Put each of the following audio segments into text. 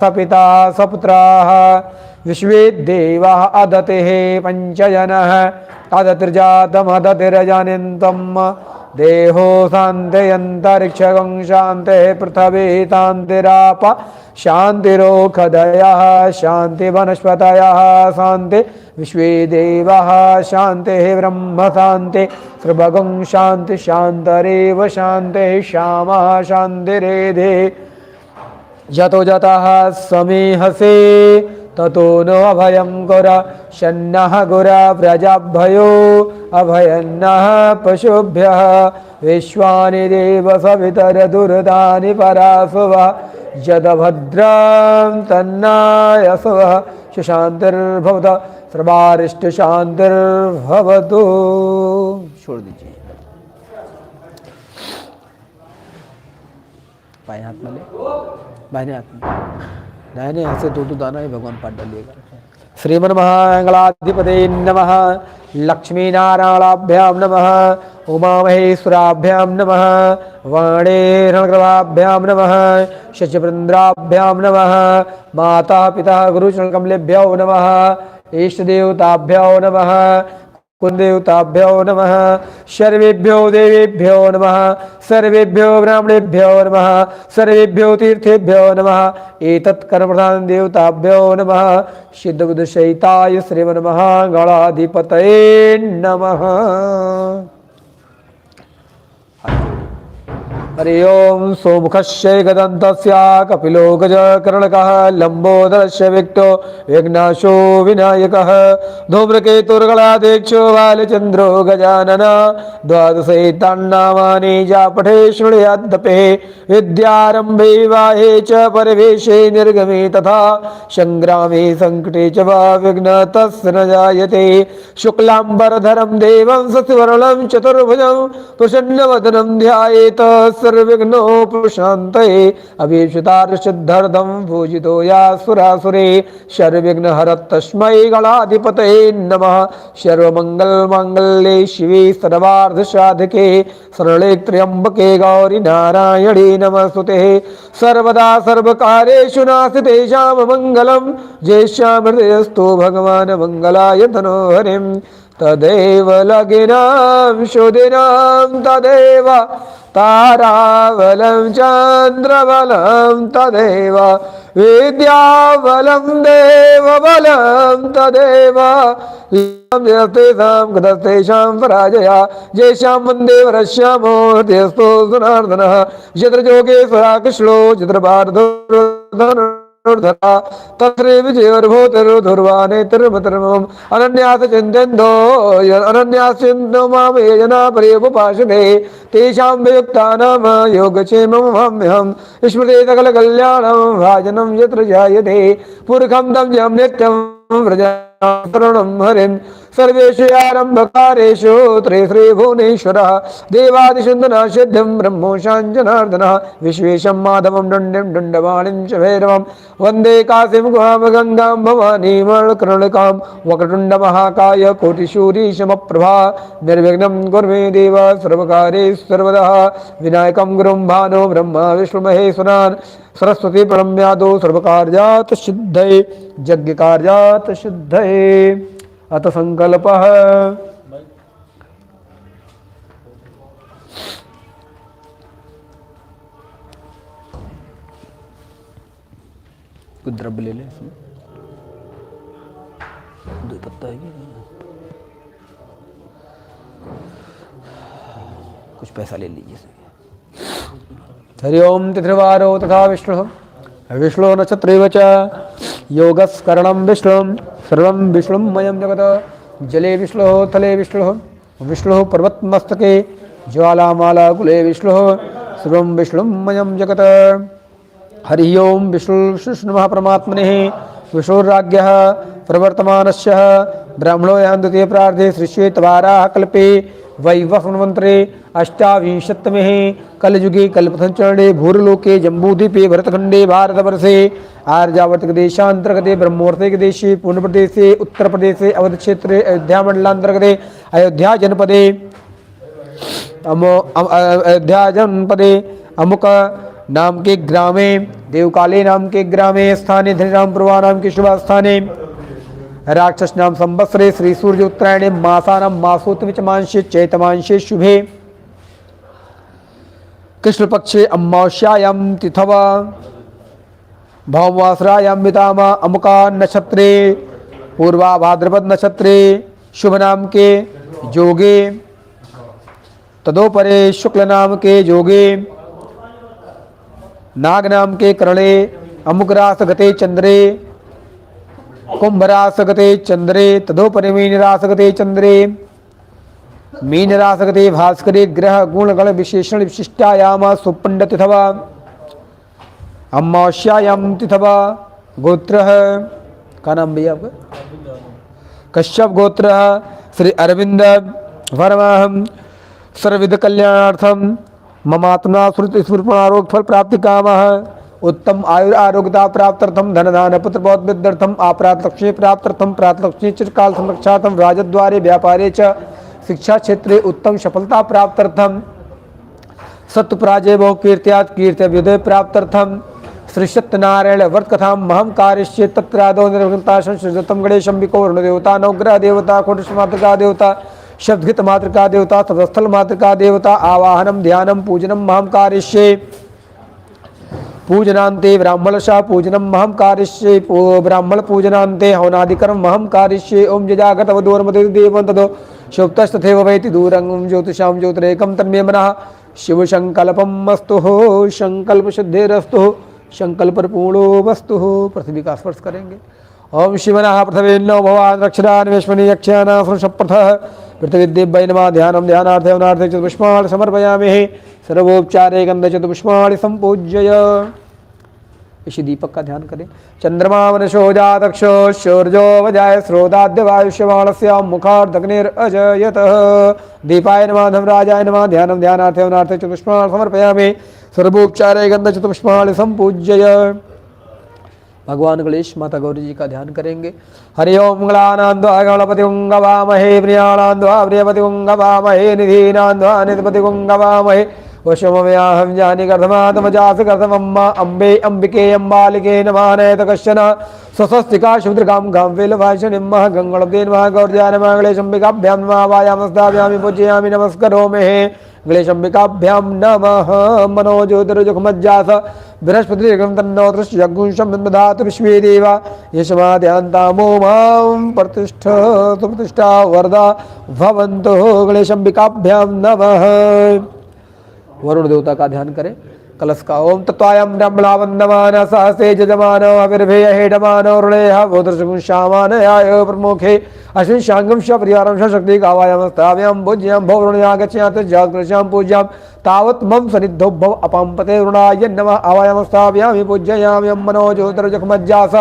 सपिता सपुत्राः विश्वे देवाः अदतिः पंचजनः अदतिर्जातमदतिरजनितं देहो शान्तिरन्तरिक्षं शान्तिः पृथिवी शान्तिराप शान्तिरोषधयः शान्तिवनस्पतयः शान्ति विश्वे देवाः शान्तिः ब्रह्म शान्ति सर्वगं शान्ति शान्तरेव शान्तिः श्यामः शान्तिरेधे यतो जतः समीहसे ततो नो अभयं गुर शन्नः गुर व्रजाभयो अभयन्नः पशुभ्यः विश्वानि देव सवितर दुर्दानि परासुवः यदभद्रं तन्नायसुवः सुशान्तिर्भवत सर्वारिष्ट शान्तिर्भवतु। छोड़ दीजिए, बाएं हाथ में ले, बाएं हाथ में, दाहिने हाथ से दो दाना ही भगवान पाठ डालिएगा। श्रीमन महामंगलाधिपते नमः, लक्ष्मी नारायणाभ्याम नमः, उमा महेश्वराभ्याम नमः, वाणीरणकृभाभ्याम नमः, शशिवृंद्राभ्याम नमः, माता पिता गुरुचरणकमलेभ्यो नमः, इष्ट देवताभ्यो नमः, कुलदेवताभ्यो नमः, सर्वेभ्यो देवेभ्यो नमः, सर्वेभ्यो ब्राह्मणेभ्यो नमः, सर्वेभ्यो तीर्थेभ्यो नमः, एतत् कर्मप्रधान देवताभ्यो नमः, सिद्धबुद्धसहिताय श्रीमन्महागणाधिपतये नमः। हरि ओम सोमुखस्य गदन्तस्य कपिलो गजकर्णकः लंबोदरस्य विक्तो विघ्नाशो विनायकः धूम्रकेतुर्गणाध्यक्षो बालचन्द्रो गजानन द्वादशैतान्नामानि जा पठे शृणुयाद्दपे विद्यारम्भे वाहे च परिवेशे निर्गमे तथा संग्रामे संकटे च वा विघ्नः तस्य न जायते शुक्लाम्बरधरं देवं शशिवर्णं चतुर्भुजं प्रसन्नवदनं ध्यायेत् सर्वविघ्नोपशान्तये अभीप्सितार्थसिद्ध्यर्थं पूजितो या सुरासुरे सर्वविघ्नहर तस्मै गणाधिपतये नमः। सर्वमङ्गलमाङ्गल्ये शिवे सर्वार्धसाधके शरणे त्र्यम्बके गौरि नारायणे नमस्तुते सर्वदा सर्वकार्येषु नास्ति तेषां मङ्गलं येषामृतयस्तु भगवान् मङ्गलाय तनोहरिं तदेव लगिनां शुदिनां तदेव ताराबलं चन्द्रबलं तदेव विद्याबलं देवबलं तदेव तेषां पराजया येषां वन्दे वरश्यामो हृदयस्थो जनार्दनः यत्र योगेश्वरः कृष्णो यत्र पार्थो तत्र विजयोर्भूतिर्धुर्वानेतिर्मतिर्मम अनन्यास चिन्तयन्तो अनन्याश्चिन्तो मां ये जना पर्युपासते तेषां वियुक्तानां योगक्षेममहम्यहम् स्मृते सकलकल्याणं भाजनं यत्र जायते पुरखं तं यं नित्यं व्रजातरुणं हरिं सर्वेषु आरम्भकारेषु त्रिश्री भुवनेश्वरः देवादिशुन्दनासिद्धं ब्रह्मोशां जनार्दनः विश्वेशं माधवं दण्डं दण्डवाणिं च भैरवं वन्दे काशीं गुहां गङ्गां भवानीं कर्णिकां वक्रतुण्डमहाकाय कोटिसूर्यसमप्रभा निर्विघ्नं कुर्मे देव सर्वकार्येषु सर्वदा विनायकं गुरुं भानो ब्रह्म विष्णुमहेश्वरान् सरस्वती प्रणम्यादो सर्वकार्यात् सिद्धये यज्ञकार्यात् सिद्धये अथ संकल्पः कुछ द्रव्य ले ले, दो पत्ता है कुछ पैसा ले लीजिए। हरि ओम तिथ्रवारो तथा विष्णु विष्णु नक्षत्रेव च योगस्करणं विष्णुं सर्वं विष्णुमयं जगत् जले विष्णुः थले विष्णुः विष्णुः पर्वतमस्तके ज्वालामालाकुले विष्णुः सर्वं विष्णुमयं जगत्। हरि ओम विष्णु महापरमात्मने विष्णुराज्ञः प्रवर्तमानस्य ब्राह्मणो यान्ति प्रार्थे श्रीश्वेतवाराः कल्पे वैवस्वन्मन्त्रे अष्टाविंशत्तमे कलयुगे कल्पसंचरणे भूर्लोके जम्बूद्वीपे भरतखंडे भारतवर्षे आर्यावर्तदेशांतर्गते ब्रह्मोत्तरदेशे पूर्णप्रदेशे उत्तरप्रदेशे अवध क्षेत्रे अयोध्यामंडलांतर्गते अयोध्या जनपदे अमुक नाम के ग्रामे, देवकाले नाम के ग्रामे स्थाने, धनिराम पूर्वा नाम के शुभ स्थाने, राक्षस नाम संवत्सरे, श्री सूर्य उत्तरायणे, मासानां मासोत्तम च मांसे चैतमांशे शुभे, कृष्ण पक्षे अमावास्यायां तिथवा, भौमवासरायां मितामा अमुका नक्षत्रे, पूर्वा भाद्रपद नक्षत्रे, शुभ नाम के जोगे, तदोपरे शुक्ल नाम के जोगे, नाग नाम के करणे, अमुक रास गते चंद्रे, कुंभ रास गते चंद्रे, तदोपरि मीन रास गते चंद्रे, मीन रास गते भास्करे, ग्रह गुण गण विशेषण विशिष्टायाम सुपंड तिथवा, अमावास्यायां तिथवा, गोत्र का नाम भैया आपका? कश्यप गोत्र, श्री अरविंद वर्माहम सर्वविध कल्याणार्थम ममात्मा स्मृति फल प्राप्ति काम, उत्तम आयु आरोग्यता प्राप्त्यर्थम धन दान पुत्र बहुत विद्यार्थम आप्रात लक्ष्मी प्राप्त्यर्थम प्रात लक्ष्मी चिरकाल संरक्षार्थम राजद्वारे व्यापारे च शिक्षा क्षेत्रे उत्तम सफलता प्राप्त्यर्थम सत्य पराजय बहु कीर्त्यात् कीर्त्य विदय प्राप्त्यर्थम श्री सत्यनारायण व्रत कथा महम कार्यश्चे तत्रादो निर्घंता संसृजतम गणेशम विको वरुण देवता नवग्रह देवता कोटश मातृका देवता शब्दघित मातृका देवता तदस्थल मातृका देवता आवाहनम ध्यानम पूजनम महम कार्यश्चे पूजनान्ते ब्राह्मणशा पूजनम महम कार्यश्चे ब्राह्मण पूजनान्ते हवनादिकर्म महम कार्यश्चे ओम जजागत वधूर्मते देवं तदो शोक्तस्तथैव वैति दूरंगं ज्योतिषां ज्योतिरेकं तन्मे मनः शिव संकल्पम अस्तु संकल्प सिद्धिरस्तु संकल्प पूर्णो वस्तु। पृथ्वी का स्पर्श करेंगे। ओम शिवनः पृथ्वी नो भवान् रक्षरान्वेष्मनि यक्षाना सुषप्रथः पृथ्वी देव्यै नमः ध्यानं ध्यानार्थे अवनार्थे च पुष्पाणि समर्पयामि सर्वोपचारे गंध च पुष्पाणि संपूज्य। इसी दीपक का ध्यान करें। चंद्रमा मनशो जातक्षो शौर्यो वजाय स्रोताद्य वायुष्यमाणस्य मुखार्धग्निरजयत दीपाय नमः धर्मराजाय नमः ध्यानं ध्यानार्थे अवनार्थे च पुष्पाणि समर्पयामि सर्वोपचारे गंध च पुष्पाणि संपूज्य। भगवान गणेश माता गौरी जी का ध्यान करेंगे। हरि ओम मंगलानांद्वा गणपति गवामहे प्रियाणांद्वा प्रियपति गवामहे निधीनांद्वा निधिपति गवामहे वशमव्याहं जानि गर्धमातमजास गर्धमम्मा अम्बे अम्बिके अम्बालिके नमः नयत कश्चन स्वस्तिका शुद्रगां गां वेलभाषणिम्मः गङ्गणपते नमः गौर्याय नमः गणेशम्बिकाभ्यां नमः वायामस्ताभ्यामि पूजयामि नमस्करोमि गणेशम्बिकाभ्यां नमः मनोज्योतिर्जुखमज्जास बृहस्पतिर्गं तन्नो दृश्यगुंशं दधातु विश्वे देवा यशमाद्यान्तामो मां प्रतिष्ठ सुप्रतिष्ठा वरदा भवन्तु गणेशम्बिकाभ्यां नमः। वरुण देवता का ध्यान करें। कलश का ओम तत्वायं ब्रह्मणा वंदमान सहसे जजमान अविर्भेय हेडमान ऋणेह भूतृषामान याय प्रमुखे अश्विन शांगम श परिवारं श शक्ति गावायां स्थाव्यां भुज्यां भवरुण्यागच्छात जागृशां पूज्यां तावत् मम सनिद्धो भव अपाम्पते ऋणाय नमः आवायां स्थाव्यामि पूज्यामि मनो ज्योतिर्जगमज्जास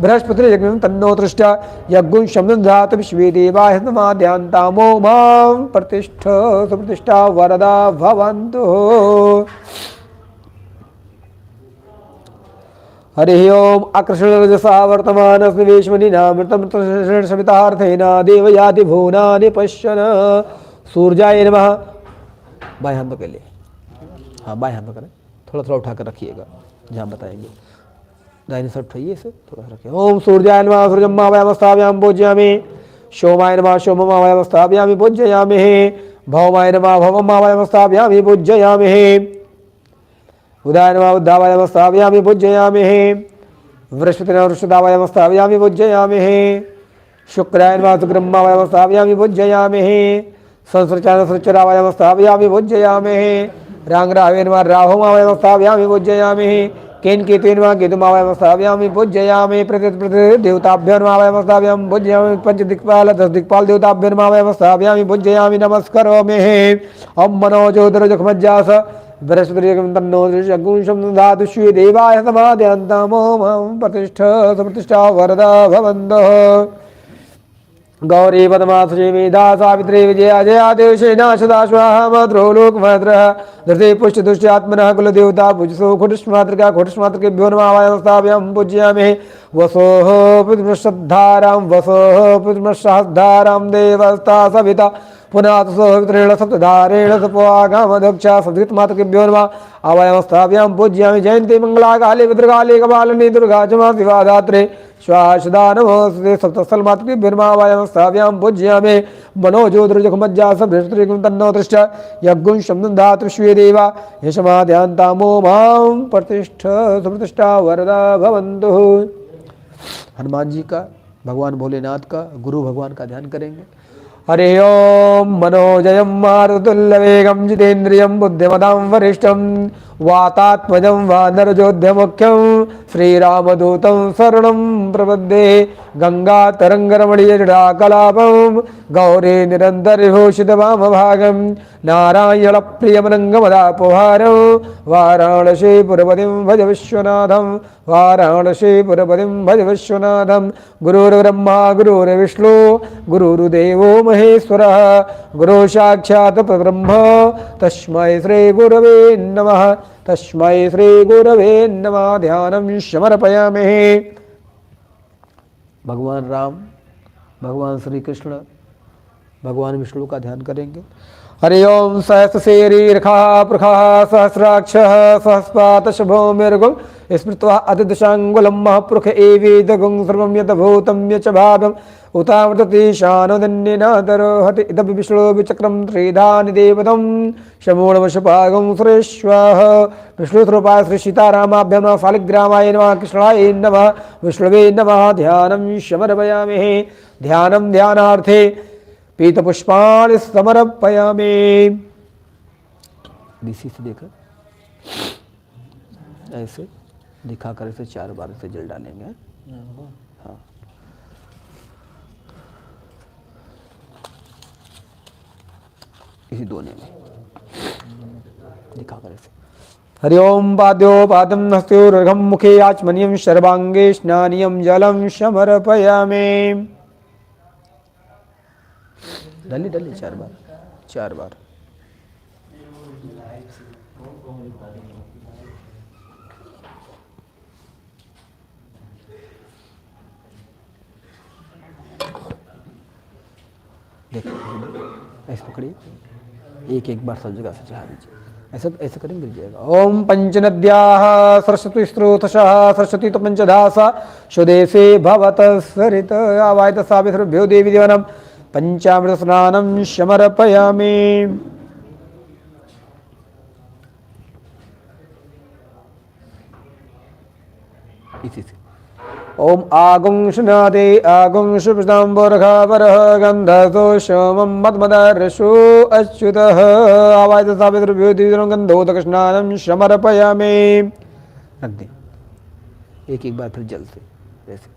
बृहस्पतिर्जगं तन्नो दृष्ट यज्ञं शब्दं धातु विश्वे देवाय नमः ध्यान्तामो मां प्रतिष्ठ सुप्रतिष्ठा वरदा भवन्तु। हरि ओम अकृष्णरजसा वर्तमानस्निवेशमनिनामृतं सवितार्थेन देवयाति भुवनानि पश्यन् सूर्याय नमः। बाएं हाथ पकड़ लिए, हाँ बाएं हाथ पकड़ें, थोड़ा थोड़ा उठाकर रखिएगा जहाँ बताएंगे। दाहिने साइड उठाइए इसे थोड़ा सा रखिए। ओम सूर्याय नमः सूर्यमावायामस्ताभ्यां पूजयामि सोमाय नमः सोममावायामस्ताभ्यां पूजयामि भौमाय नमः भवमावायामस्ताभ्यां पूजयामि उदाय नमः उद्धावायामस्ताभ्यां पूजयामि वृषभतिनमः वृषदावायामस्ताभ्यां पूजयामि शुक्राय नमः शुक्रमावायामस्ताभ्यां पूजयामि संसृचाय संसृचरावायामस्ताभ्यां पूजयामि रांगरावे नमः राहुमावायामस्ताभ्यां पूजयामि केनकेतुवे नमः केतुमावायामस्ताभ्यां पूजयामि प्रति देवताभ्यो नमावायामस्ताभ्यां पूजयामि पंचदिक्पाल 10 दिक्पाल देवताभ्यो नमावायामस्ताभ्यां पूजयामि नमस्करोमि। ओम मनोज्योतिर्जगमज्जास बृहस्पतिर्जगं तन्नो दृश्यगुंशं दधातु विश्वे देवाय समाद्यान्तामो मां प्रतिष्ठ सुप्रतिष्ठा वरदा भवन्तु। गौरी पद्मासुची मेधा सावित्री विजया जया देवसेना सदा स्वाहा मद्रो लोकभद्रः धृते पुष्ट दुष्टात्मनः कुलदेवता भुजसो घुटुष्मातृका घुटुष्मातृकेभ्यो नमावायामस्ताभ्यां पूजयामि वसोः पृथ्वीश्रद्धारां वसोः पृथ्वीश्रद्धारां देवस्ता सविता पुनातसोत्रेण सप्तधारेण सपोआगामदक्षा सद्गतमातकेभ्यो नमः आवायमस्थाभ्यां पूज्यामि जयन्ती मंगलाकाले भद्रकाले कपालिनी दुर्गा च महादिवादात्रे श्वासदा नमोऽस्तुते सप्तस्थलमातकेभ्यो नमः आवायमस्थाभ्यां पूज्यामि मनोजोद्रजखमज्जा सभ्रष्टृकं तन्नो दृष्ट यज्ञं शब्दं धातृष्वे देवा यशमाद्यान्तामो मां प्रतिष्ठ सुप्रतिष्ठा वरदा भवन्तु। हनुमान जी का, भगवान भोलेनाथ का, गुरु भगवान का ध्यान करेंगे। हरे ओम मनोजयं मारुतुल्यवेगं जितेन्द्रियं बुद्धिमतां वरिष्ठं वातात्मजं वानरजोध्यमुख्यं श्रीरामदूतं शरणं प्रपद्ये गंगातरङ्गरमणीयजटाकलापं गौरी निरन्तरविभूषितवामभागं नारायणप्रियमनङ्गमदापहारं वाराणसीपुरपतिं भज विश्वनाथं वाराणसीपुरपतिं भज विश्वनाथं। गुरुर्ब्रह्मा गुरुर्विष्णु गुरुर्देवो महेश्वरः गुरु साक्षात् परब्रह्म तस्मै श्री गुरवे नमः तस्मै श्री गुरवे नमः। ध्यानं समर्पयामि। भगवान राम, भगवान श्री कृष्ण, भगवान विष्णु का ध्यान करेंगे। हरि ओम सहस्रशीर्षः प्रखः सहस्राक्षः सहस्पात शुभोमिर्गुं स्मृत्वा अतिदशाङ्गुलं महपुरुष एवेदगुं सर्वं यत् भूतं यच्च भाव्यम् उतामृततीशानुदन्येनादरोहति इदं विष्णु विचक्रं त्रिधानि देवतं शमूलवशपागं सुरेश्वः विष्णुस्वरूपाय श्री सीतारामाभ्यां नमः शालिग्रामाय नमः कृष्णाय नमः विष्णवे नमः। ध्यानं समर्पयामि। ध्यानं ध्यानार्थे पीतपुष्पाणि समर्पयामि। डीसी से देखकर ऐसे दिखाकर ऐसे 4 बार से जल डालेंगे। हाँ, इसी दोने में दिखाकर ऐसे। हरि ओम पाद्योपादं हस्तयोर्घं मुखे आचमनीयं सर्वांगे स्नानीयं जलं समर्पयामि। डली डली 4 बार 4 बार। देखो ऐसे पकड़िए, एक बार सब जगह से चढ़ा दीजिए। ऐसा ऐसा करें गिर जाएगा। ओम पंचनद्याः सरस्वती स्रोतशः सरस्वती तो पंचधासा स्वदेशे भवत सरित आवाहित सावित्र्यो देवी देवानां पंचामृत स्नानं समर्पयामि। इसी से ओम आगुंशनादे आगुंशुपस्तांबरखावरः गन्धसो सोमं मद्मदर्शो अच्युतः आवाहित सावित्र्यो देवी देवानां गन्धोदक स्नानं समर्पयामि। रख दे एक बार फिर जल से जैसे।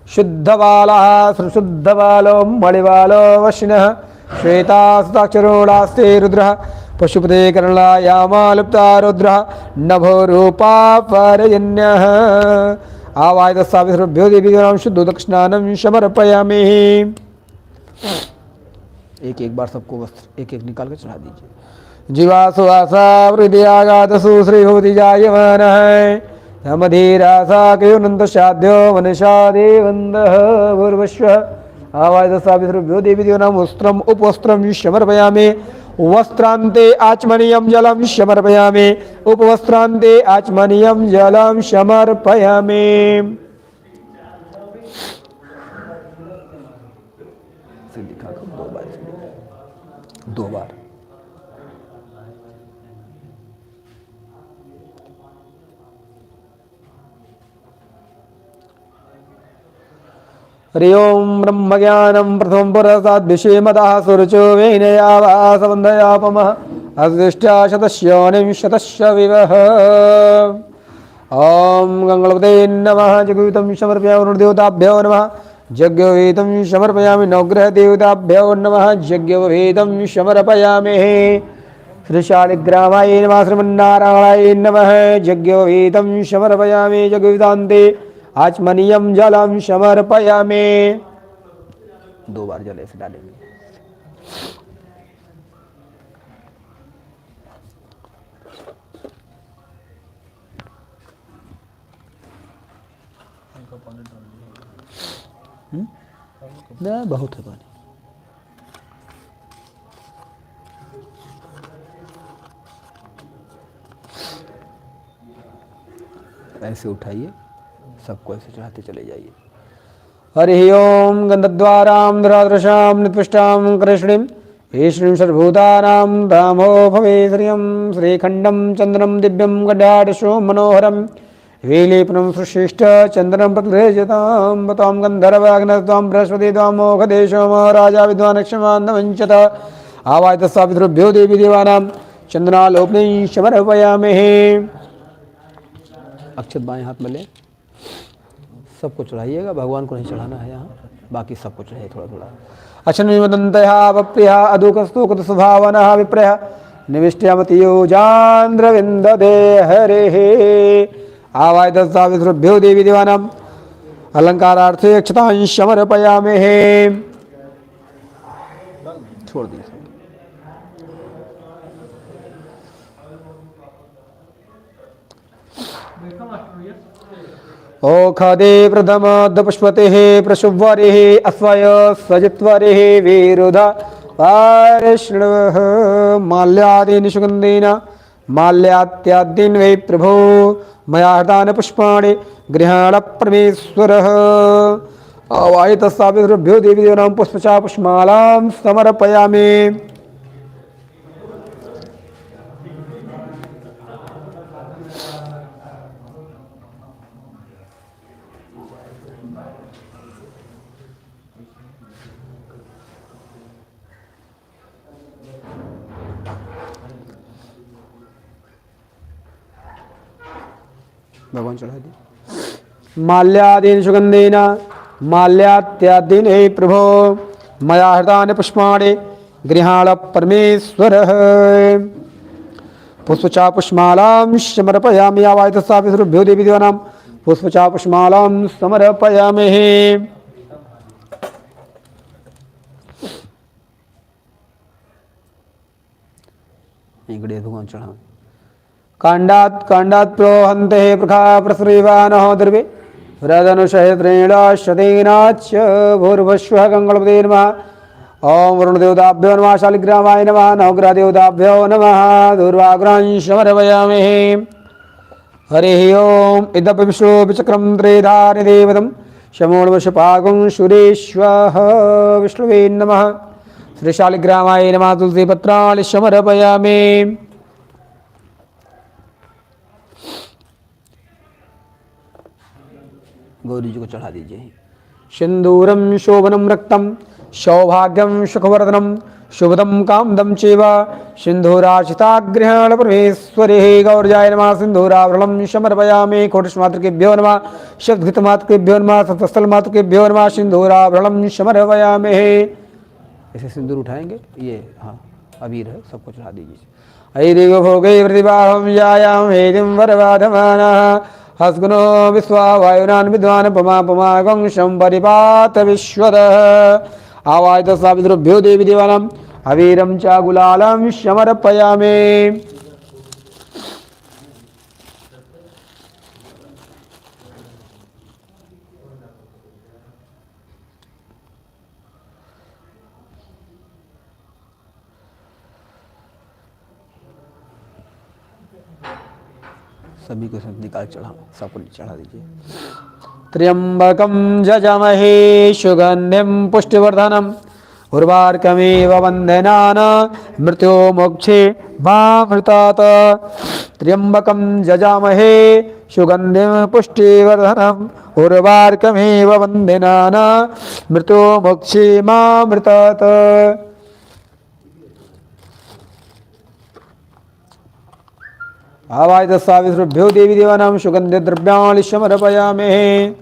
शुद्धबालः शुद्धबालो मणिबालो वशिनः श्वेतास्ताक्षरोणास्ते रुद्रः पशुपते करणायामालुप्ता रुद्रः नभो रूपा परजन्यः आवाहित सावित्र्यो देवी देवानां शुद्धोदक स्नानं समर्पयामि। एक बार सबको वस्त्र एक निकाल कर चढ़ा दीजिए। जीवासु आशा हृदयागातसु श्रीभूति जायमानः धमधीरासा कयोनंत साध्यो मनसा देवन्दः भूर्भुवः आवाहित सावित्र्यो देवी देवानां वस्त्रम् उपवस्त्रं समर्पयामि। वस्त्रान्ते आचमनीयं जलं समर्पयामि। उपवस्त्रान्ते आचमनीयं जलं समर्पयामि। दो बार। हरि ओम ब्रह्मज्ञानं प्रथमं पुरस्ताद् विषेमतः सुरचो वेनयावासवन्दयापमः अस्दिष्टा शतस्योनिं शतस्य विवः। ओम गंगलपते नमः। जगवितं समर्पयामि देवताभ्यो नमः। यज्ञवेदं समर्पयामि। नवग्रह देवताभ्यो नमः। यज्ञवेदं समर्पयामि। श्रीशालिग्रामाय नमः। श्रीमन्नारायणाय नमः। यज्ञवेदं समर्पयामि। यज्ञवेदान्ते आचमनीयं जलं समर्पयामि। 2 बार जल ऐसे डालेंगे। ना बहुत है पानी। ऐसे उठाइए, सबको ऐसे चढ़ाते चले जाइए। हरि ओम गंधद्वारां धरादृशां नित्पुष्टां कृष्णिं ईश्वरीं सर्वभूतानां धामो भवे श्रियं श्रीखण्डं चन्द्रं दिव्यं गड्डाढ्यशो मनोहरं विलेपनं सुशिष्ट चन्द्रं प्रतिजतां बतां गन्धर्वाग्नस्त्वां बृहस्पति त्वां मोघदेशो महाराजा विद्वान् क्षमान् वञ्चत आवाय तस्सावितृभ्यो देवी देवानां चन्द्रनालोपने समर्पयामहे। अक्षत बाएं हाथ में ले, सबको चढ़ाइएगा, भगवान को नहीं चढ़ाना है यहाँ, बाकी सबको चढ़ाइए थोड़ा थोड़ा। अशन्विमदन्तया वप्रिया अदुकस्तुकत स्वभावनः विप्रयः निविष्ट्यमतियोजान्द्रविन्ददे हरेः आवाय तस्सावितृभ्यो देवी देवानाम् अलङ्कारार्थे अक्षतां समर्पयामहे। छोड़ दीजिए। ओखदे प्रथमदपुष्पतेः प्रशुभ्वरेः अस्वय सजित्वरेः विरुधा वारिष्णवः माल्यादीन् सुगन्धेन माल्यात्यादीन् वै प्रभो मया हृतानि पुष्पाणि गृहाण परमेश्वरः आवाय तस्सावितृभ्यो देवी देवानां पुष्पचा पुष्पमालां समर्पयामि। भगवान चढ़ा दी। माल्यादीन सुगंधेन माल्यात्यादीन हे प्रभो मया हृतानि पुष्पाणि गृहाण परमेश्वरः पुष्पचा पुष्पमालां समर्पयामि। आवाय तस्सावितृभ्यो देवी देवानां पुष्पचा पुष्पमालां समर्पयामहे। इंगड़े भगवान चढ़ा। कांडात् कांडात् प्रोहन्ते प्रखा प्रसृवानः द्रवे हृदनुशयत्रेण शतेनाच्च भूर्भुवस्वः गङ्गणपते नमः। ओम वरुणदेवताभ्यो नमः शालिग्रामाय नमः नवग्रहदेवताभ्यो नमः दूर्वाग्रां समर्पयामहे। हरिः ओम इदपि विष्णुविचक्रं त्रिधारिदेवतं शमोणवशपागं सुरेश्वः विष्णुवे नमः। श्रीशालिग्रामाय नमः तुलसीपत्राणि समर्पयामि। गौरी जी को चढ़ा दीजिए। सिंदूरम शोभनम रक्तम सौभाग्यम सुखवर्धनम शुभदम कामदम चैव सिंधूराचिताग्रहण परमेश्वरे गौरजाय नमः। सिंधूराभरणं समर्पयामि। कोटस्मातृकेभ्यो नमः शब्दघृतमातृकेभ्यो नमः सप्तस्थलमातृकेभ्यो नमः सिंधूराभरणं समर्पयामि। ऐसे सिंदूर उठाएंगे, ये हाँ अबीर है, सबको चढ़ा दीजिए। ऐदिव भोगे प्रतिभाहं यायां हेदिं वरवाधमानः हस्गुनो विश्वा वायुनान् विद्वान् पमा पमागं संपरिपात विश्वदः आवाय तस्सावितृभ्यो देवी देवानां अवीरं च गुलालं समर्पयामि। सभी को सब निकाल चढ़ा, सबको चढ़ा दीजिए। त्र्यंबकं जजामहे सुगन्धिं पुष्टिवर्धनम् उर्वारुकमिव बन्धनान् मृत्युमोक्षे मामृतात्। त्र्यंबकं जजामहे सुगन्धिं पुष्टिवर्धनम् उर्वारुकमिव बन्धनान् मृत्युमोक्षे मामृतात्। आवाय तस्सावितृभ्यो देवी देवानां सुगन्धद्रव्याणि समर्पयामि।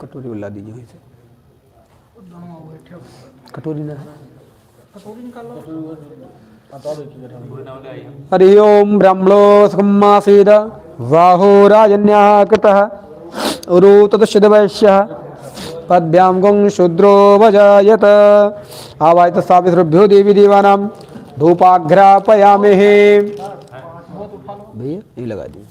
कटोरी बुला दीजिए वहीं से, कटोरी ना हरि ओम ब्रह्मणो सुखमासीद वाहो राजन्याः कृतः उरु ततश्चिदवैश्यः पद्भ्यां गं शूद्रो वजायत आवायत सावित्रुभ्यो देवी देवानां धूपाघ्रापयामहे। भैया ये लगा दीजिए।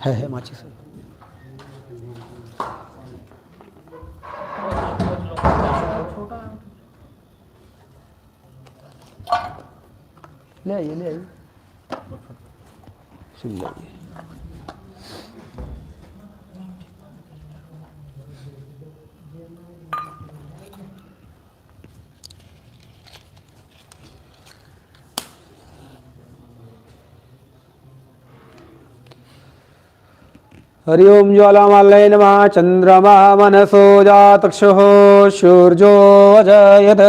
है माचिस ले आइए सुन लीजिए। हरि ओम ज्वालामालय नमः। चंद्रमा मनसो जातक्षुः सूर्यो अजयत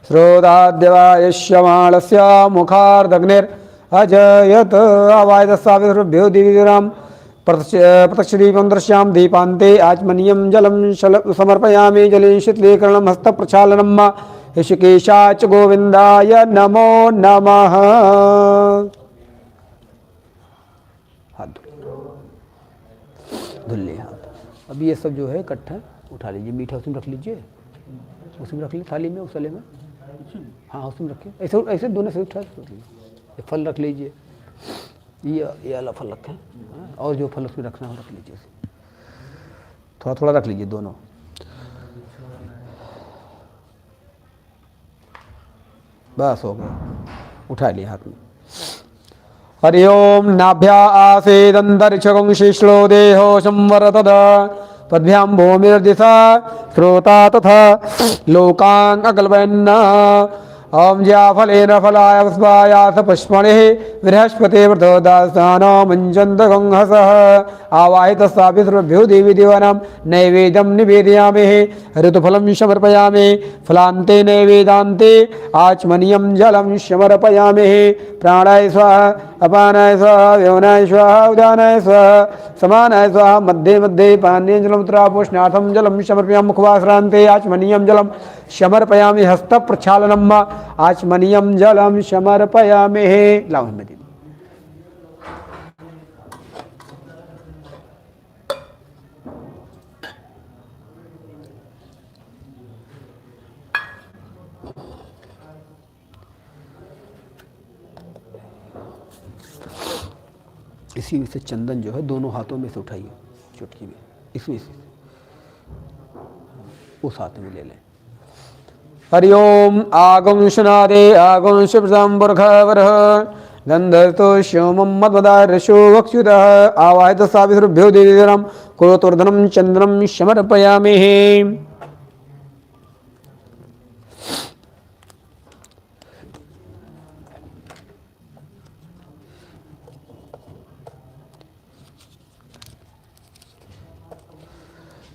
श्रोताद्यवायश्यमाणस्य मुखार्दग्निरजयत आवायतस्सावितृभ्यो दिव्यराम प्रत्यक्षदीपं दृश्यां दीपान्ते आचमनीयं जलं समर्पयामि। जले शीतलीकरणं हस्तप्रक्षालनं ऋषिकेशाच गोविन्दाय नमो नमः। धुल्ले हाथ। अभी ये सब जो है इकट्ठा उठा लीजिए। मीठा उसमें रख लीजिए, उसमें रख लीजिए थाली में, उस वाले में। हाँ उसमें रखिए, ऐसे ऐसे दोनों से उठा लीजिए। फल रख लीजिए, ये वाला फल रखें, और जो फल उसमें रखना हो रख लीजिए। थोड़ा थोड़ा रख लीजिए दोनों। बस हो गया, उठा लिए हाथ में। हरि ओम नाभ्या आसेदंतरिक्षगं शिश्लो देहो संवरतद पद्भ्यां भूमिर्दिशा श्रोता तथा लोकान् अकल्पयन्। ओम ज्याफलेन फलाय पुष्पायास पुष्पणिः बृहस्पतिर्वृतोदासानो मुञ्चन्तगंहसः आवाहितस्सावितृभ्यो देवी देवानां नैवेद्यं निवेदयामि। ऋतुफलं समर्पयामि। फलान्ते नैवेदान्ते आचमनीयं जलं समर्पयामि। प्राणाय स्वाहा अपानाय स्वाहा व्योनाय स्वाहा उदानाय स्वाहा समानाय स्वाहा मध्ये मध्ये पानीयं जलं उत्तरापोषणार्थं जलं समर्पयामि। मुखवासरान्ते आचमनीयं जलं समर्पयामि। हस्तप्रक्षालनम् आचमनीयं जलं समर्पयामि। लाओ हमें दे। इसी में से चंदन जो है दोनों हाथों में से उठाइए, चुटकी में, इसमें से उस हाथ में ले लें। हरि ओम आगुंशनादे आगुंश प्रसाम्बुर्खवरः गन्धर्तो श्योमं मद्वदारशो वक्षुतः आवाहितस्सावितृभ्यो देवीराम कुरुतोर्धनं चन्द्रं समर्पयामि।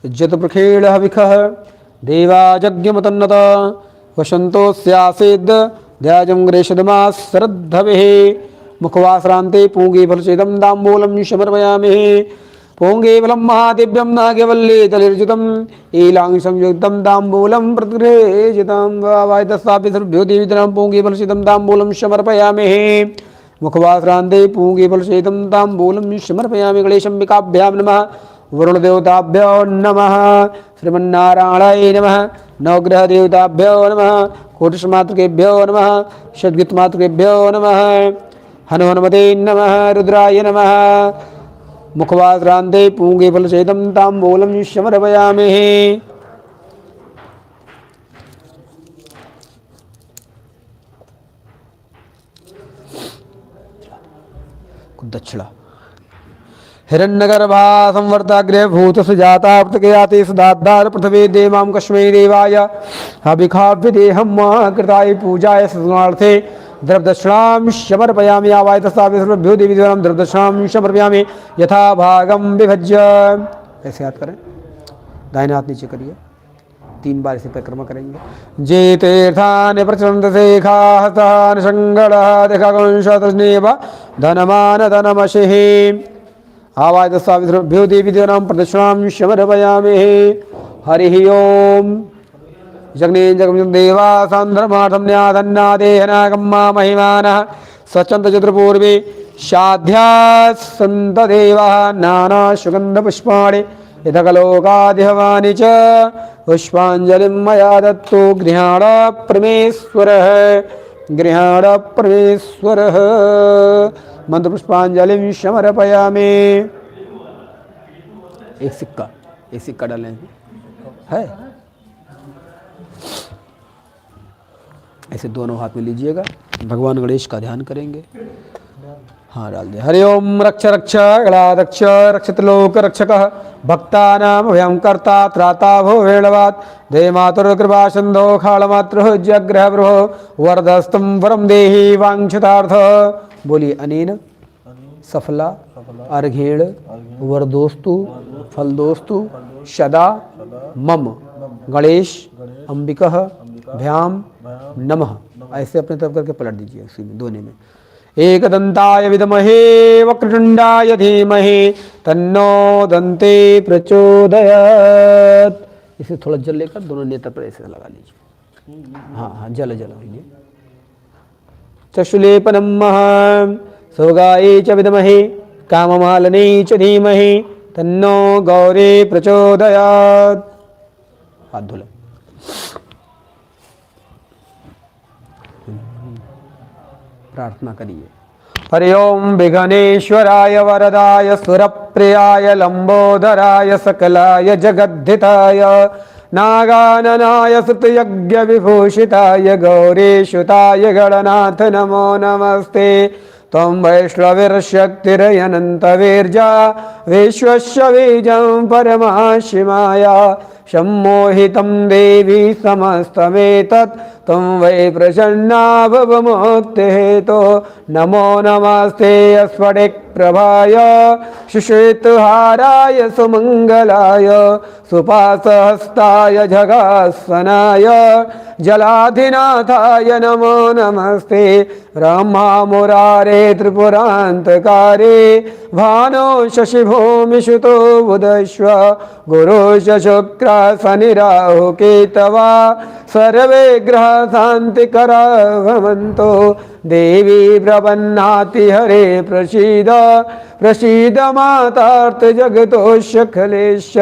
जतप्रखेळ हविखः देवायज्ञमतन्नत वसन्तोऽस्यासीद् ध्याजं ग्रेषदमा श्रद्धवेः। मुखवासरान्ते पूगीफलसेदं ताम्बूलं समर्पयामि। पूगीफलं महादिव्यं नागवल्ली तलिर्जितम् ईलांसंयुक्तं ताम्बूलं प्रतिगृहीतं। वावायतस्सावितृभ्यो देवीनां पूगीफलसेदं ताम्बूलं समर्पयामि। मुखवासरान्ते पूगीफलसेदं ताम्बूलं समर्पयामि। गणेशाम्बिकाभ्यां नमः। वरुणदेवताभ्यो नमः। श्रीमन्नारायणाय नमः। नवग्रहदेवताभ्यो नमः। कोटिशमातृकेभ्यो नमः। षड्गीतमातृकेभ्यो नमः। हनुमते नमः। रुद्राय नमः। मुखवासरान्ते पूगीफलसेदं ताम्बूलं समर्पयामि। दक्षिणा हिरण्यगर्भा संवर्ताग्रे भूत सुजाता प्रतकयाति सुदाद्धार पृथ्वी देवां कस्मै देवाय हविखाभ्य देहं कृताय पूजाय सुनार्थे द्रव्यदक्षिणां समर्पयामि। आवाहितस्सावितृभ्यो देवीनां द्रव्यदक्षिणां समर्पयामि। यथा भागं विभज्य, ऐसे याद करें, दाहिने हाथ नीचे करिए, 3 बार इसे परिक्रमा करेंगे। जे तीर्थानि प्रचलन्ति शेखास्तानि संगणः धनमान धनमशिः आवाय दस्ताभ्यो देवी देवानां प्रदक्षिणां समर्पयामि। हरिः ओम। जग्ने जगं देवा सान्द्रमार्थं न्याधन्नादेहनागम्मा महिमानः स्वच्छन्द चतुर्पूर्वे शाध्याः सन्त देवाः नाना सुगन्धपुष्पाणि यथकलोकादिहवानि च पुष्पाञ्जलिं मया दत्तो गृहाण परमेश्वरः गृहाण परमेश्वरः। मंत्र पुष्पांजलिं समर्पयामि। एक सिक्का डालें है, ऐसे दोनों हाथ में लीजिएगा, भगवान गणेश का ध्यान करेंगे। हाँ डाल दे। हरि ओम रक्ष रक्ष गणाध्यक्ष रक्षित लोक रक्षकः भक्तानां भयं कर्ता त्राता भो वेणवात् दे मातुर्कृपा सिन्धो खालमातृ जग्रह ब्रहो वरदस्तं वरं देहि वाञ्छितार्थ। बोलिए अनेन सफला अर्घेण वरदोस्तु फलदोस्तु सदा मम गणेश अंबिकः भ्याम नमः। ऐसे अपने तरफ करके पलट दीजिए उसी में दोनों में। एकदंताय विद्महे वक्रतुंडाय धीमहि तन्नो दन्ते प्रचोदयात्। इसे थोड़ा जल लेकर दोनों नेत्र पर ऐसे लगा लीजिए। हाँ जल लीजिए। चक्षुलेपनम सौगाये च विद्महे काममालने च धीमहि तन्नो गौरी प्रचोदयात्। हाथ धुलो। प्रार्थना करिए। हरि ओम विघ्नेश्वराय वरदाय सुरप्रियाय लंबोदराय सकलाय जगद्धिताय नागाननाय सुतयज्ञ विभूषिताय गौरीशुताय गणनाथ नमो नमस्ते। त्वं वैष्णविर्शक्तिरयनन्तवीर्या विश्वस्य बीजं परमाशिमाया सम्मोहितं देवी समस्तमेतत् त्वं वै प्रसन्ना भव मुक्तिहेतो। नमो नमस्ते स्फटिकप्रभाय शुश्वेतहाराय सुमङ्गलाय सुपासहस्ताय जगासनाय जलाधिनाथाय नमो नमस्ते। ब्रह्मा मुरारे त्रिपुरान्तकारे भानो शशिभूमिसुतो बुधश्व गुरुश्च शुक्र शनिराहु केतवा सर्वे ग्रह शान्तिकरा भवन्तु। देवी प्रपन्नाति हरे प्रसीद प्रसीद मातार्थ जगतोऽस्य खलेश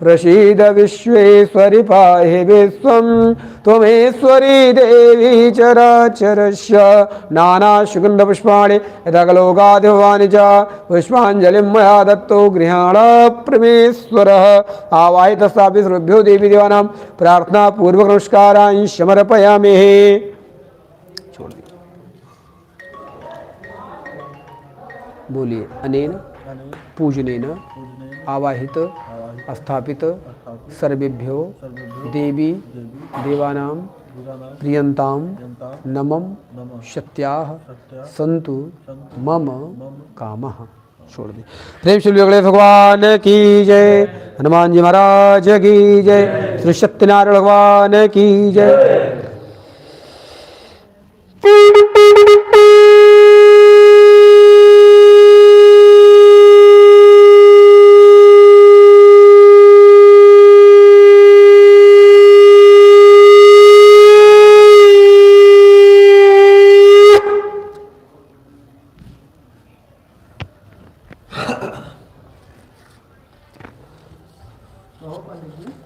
प्रसीद विश्वेश्वरि पाहि विश्वं त्वमेश्वरी देवी चराचरस्य। नाना सुगंध पुष्पाणि यथाकलोकादिभवानि च पुष्पाञ्जलिं मया दत्तो गृहाण परमेश्वरः। आवाहित सर्वेभ्यो देवी देवानां प्रार्थना पूर्वक नमस्कारान् समर्पयामि। छोड़ दिए। बोलिए अनेन पूजनेन आवाहित स्थापित सर्वेभ्यो देवी देवानां प्रियंतां नमं सत्याः सन्तु मम कामः। छोड़ दे। प्रेम श्री गणेश भगवान की जय, हनुमान जी महाराज की जय, श्री सत्यनारायण भगवान की जय।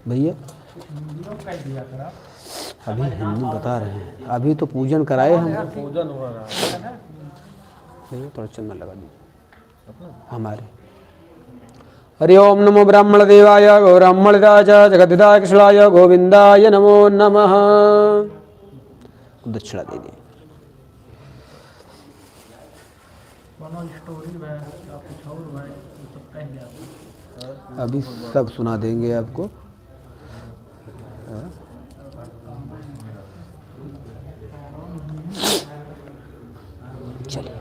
भैया अभी हिंदी बता रहे हैं, अभी तो पूजन कराए हम। पूजन हो रहा है भैया, थोड़ा चंदन लगा दीजिए हमारे। हरि ओम नमो ब्राह्मण देवाय गो ब्राह्मणदाय जगद्धिताय कृष्णाय गोविंदाय नमो नमः। दक्षिणा दे दी। अभी सब सुना देंगे आपको। चलिए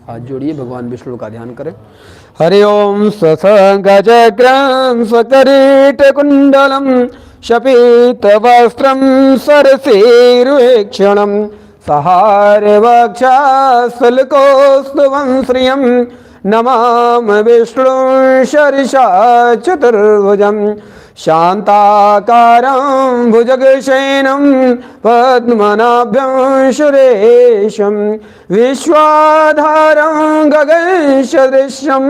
हाथ जोड़िए, भगवान विष्णु का ध्यान करें। हरि ओम स्वसंगजग्रं स्वकरीटकुण्डलं शपीतवस्त्रं सरसीरुहेक्षणं सहारवक्षासलकोस्तुवं श्रियं नमामि विष्णुं शर्षा चतुर्भुजं शान्ताकारं भुजगशयनं पद्मनाभं सुरेशं विश्वाधारं गगनसदृशं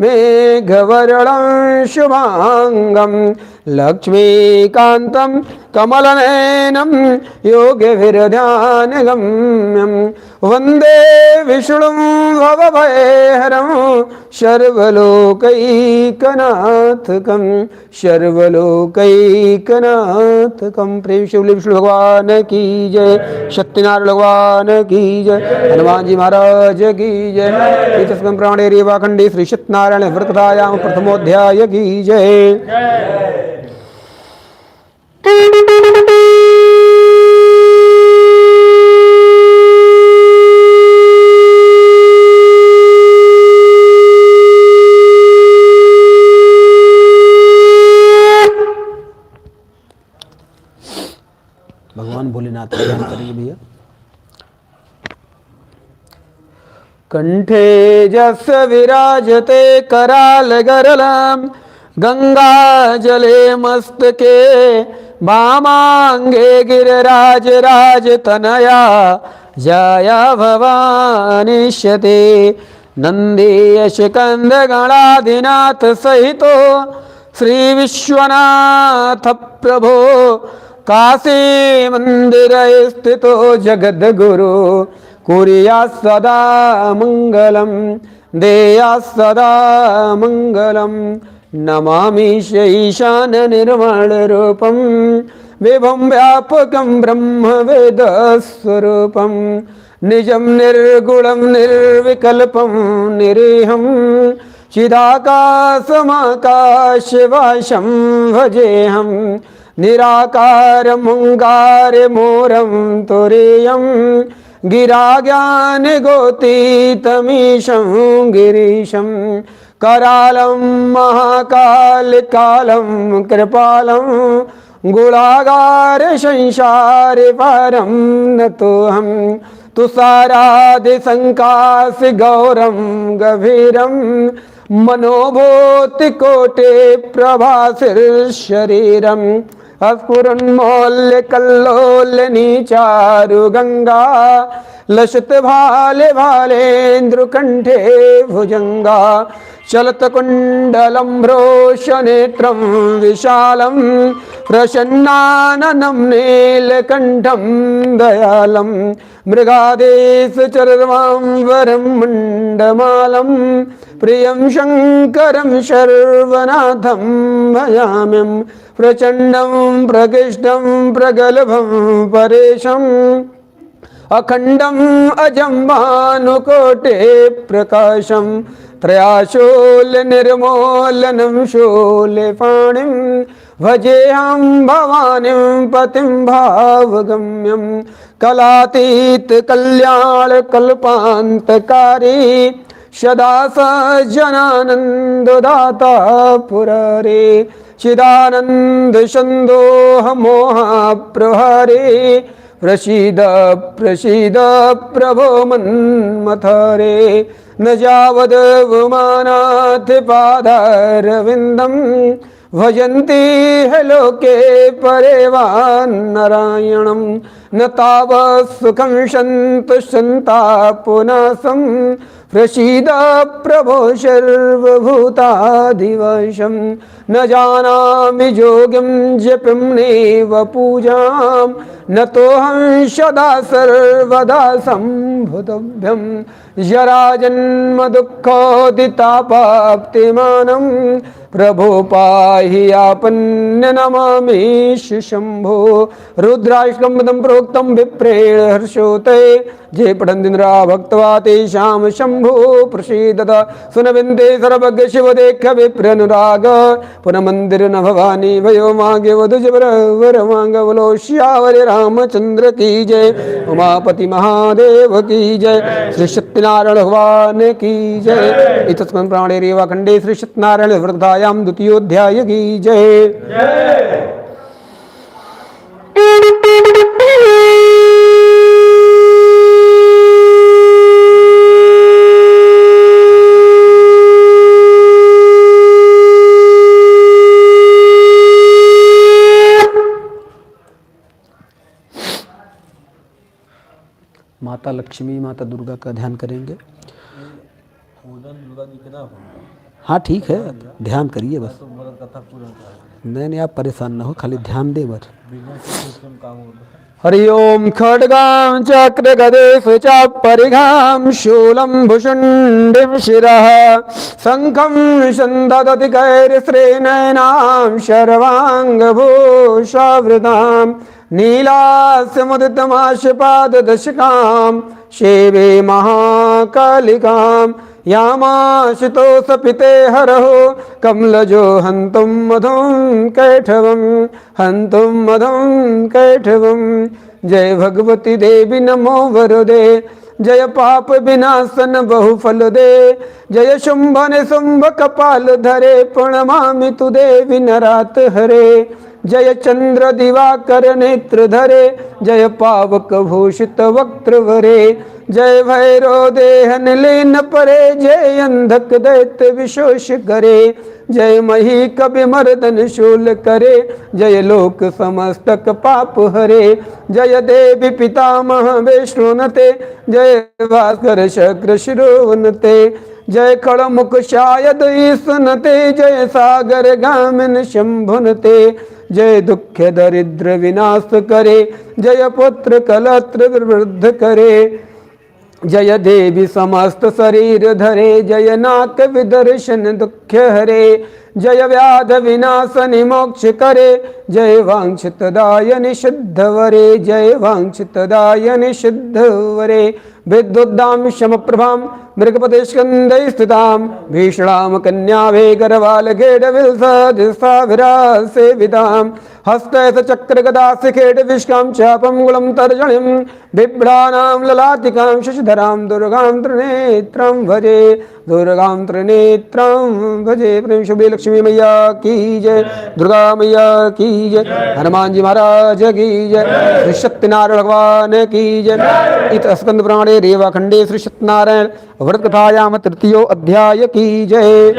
मेघवर्णं शुभांगं लक्ष्मीकान्तं कमलनयनं योगिभिर्ध्यानगम्यं वन्दे विष्णुं भवभयहरं सर्वलोकैकनाथकं सर्वलोकैकनाथकं। प्रेम से बोलिए विष्णु भगवान की जय, सत्यनारायण भगवान की जय, हनुमान जी महाराज की जय। तस्मिन् प्राणे रेवाखंडे श्री सत्यनारायण व्रतकथायां प्रथमोध्याय की जय। भगवान भोलेनाथ का ध्यान करेंगे भैया। कंठे जस विराजते कराल गरलम गंगा जले मस्तके वामांगे गिरिराज राज तनया जया भवानीष्यते नंदीयश कंद गणाधिनाथ सहितो श्री विश्वनाथ प्रभो काशी मंदिर स्थितो जगद्गुरु कुर्या सदा मंगलम देया सदा मंगलम नमामि ईशान निर्मल रूपम विभुं व्यापकं ब्रह्म वेद स्वरूपम निजं निर्गुणं निर्विकल्पं निरीहं चिदाकाशमाकाशवासं भजेऽहं निराकारमोङ्कारमूरं तुरीयं गिराज्ञानगोतीतमीशं गिरीशं करालं महाकालकालं कृपालं गुणागार संसार पारं नतोऽहं तुषारादिसङ्काश गौरं गभीरं मनोभूतिकोटे प्रभासिर्शरीरम् अस्फुरन्मौल्यकल्लोलिनी चारुगंगा लसत भाले भालेन्द्रकण्ठे भुजंगा चलतकुण्डलं रोषनेत्रं विशालं प्रसन्नाननं नीलकण्ठं दयालं मृगादेशचर्वाम्बरं मण्डमालं प्रियं शङ्करं सर्वनाथं भजाम्यं प्रचण्डं प्रकृष्टं प्रगल्भं परेशम् अखण्डम् अजं भानुकोटे प्रकाशं त्रयाशूलनिर्मूलनं शूलपाणिं भजेऽहं भवानीं पतिं भावगम्यं कलातीत कल्याणकल्पान्तकारी सदा सज्जनानन्ददाता पुरारे चिदानन्द सन्दोह मोहप्रहरे प्रसीद प्रसीद प्रभो मन्मथरे न यावद् उमानाथ पादारविन्दं भजन्ति ह लोके परेवान्नारायणं न तावत् सुखं सन्तुष्टन्ता पुनासं प्रसीद प्रभो सर्वभूताधिवशं न जानामि योगिं जपिं नैव पूजां न तोऽहं सदा सर्वदा सम्भुतभ्यं जराजन्म दुःखोदितापाप्तिमानं प्रभो पाहि आपन्न नमामि शम्भो रुद्राष्टकं प्रोक्तं विप्रेण हर्षोते जे पठन्तीन्द्रा भक्त्वा तेषां शम्भो प्रसीदत सुनविन्दे सर्वज्ञ शिवदेख विप्रनुराग पुनः मंदिर न भवानी भयो मांगे वधु जबर वर मांग बोलो श्यावर रामचंद्र की जय, उमापति महादेव की जय, श्री सत्यनारायण भगवान की जय। इतस्मिन् प्राणे रेवा खंडे श्री सत्यनारायण व्रतायाम द्वितीयोध्याय की जय। माता लक्ष्मी माता दुर्गा का ध्यान करेंगे। हाँ ठीक है, ध्यान करिए बस। नहीं आप परेशान ना हो, खाली ध्यान दे बस। हरि ओम खड्गां चक्र गदेश चापरिघां शूलं भुषुण्डिं शिरः शङ्खं सन्ददति कैर्श्रेणैनां शर्वाङ्गभूषावृतां नीलास्यमुदितमाशपाददशकां शेवे महाकालिकां यामाशितो सपिते हरहो कमलजो हन्तुं मधुं कैठवं जय भगवती देवी नमो वरदे जय पाप विनाशन बहुफल दे जय शुंभन शुंभ कपाल धरे प्रणमामि तु देवी नरात हरे जय चंद्र दिवाकर नेत्र धरे जय पावक भूषित वक्त्र वरे जय भैरो देहन लीन परे जय अंधक दैत्य विशोष करे जय मही कवि मर्दन शूल करे जय लोक समस्तक पाप हरे जय देवी पितामह वैष्णुनते जय भास्कर शक्र शिरोवनते जय खड़मुख शायद ईसुनते जय सागर गामिन शंभुनते जय दुख दरिद्र विनाश करे जय पुत्र कलत्र वृद्ध करे जय देवी समस्त शरीर धरे जय नाक विदर्शन दुख हरे जय व्याध विनाशनि मोक्ष करे जय वांछित दायनि शुद्ध वरे जय वांछित दायनि शुद्ध वरे विद्युद्दां शमप्रभां मृगपते स्कन्धे स्थितां भीषणां कन्याभे गर्भालखेडविलसदिस्ताभिरासेवितां हस्ते स चक्रगदास्य खेडविष्कां चापं गुलं तर्जनीं बिभ्राणां ललाटिकां शशिधरां दुर्गां त्रिनेत्रां भजे प्रेम शुभे लक्ष्मी मैया की जय, दुर्गा मैया की जय, हनुमान जी महाराज की जय, श्री सत्यनारायण भगवान की जय। इत स्कंद पुराणे रेवा खंडे श्री सत्यनारायण व्रत कथायाम तृतीयो अध्याय की जय।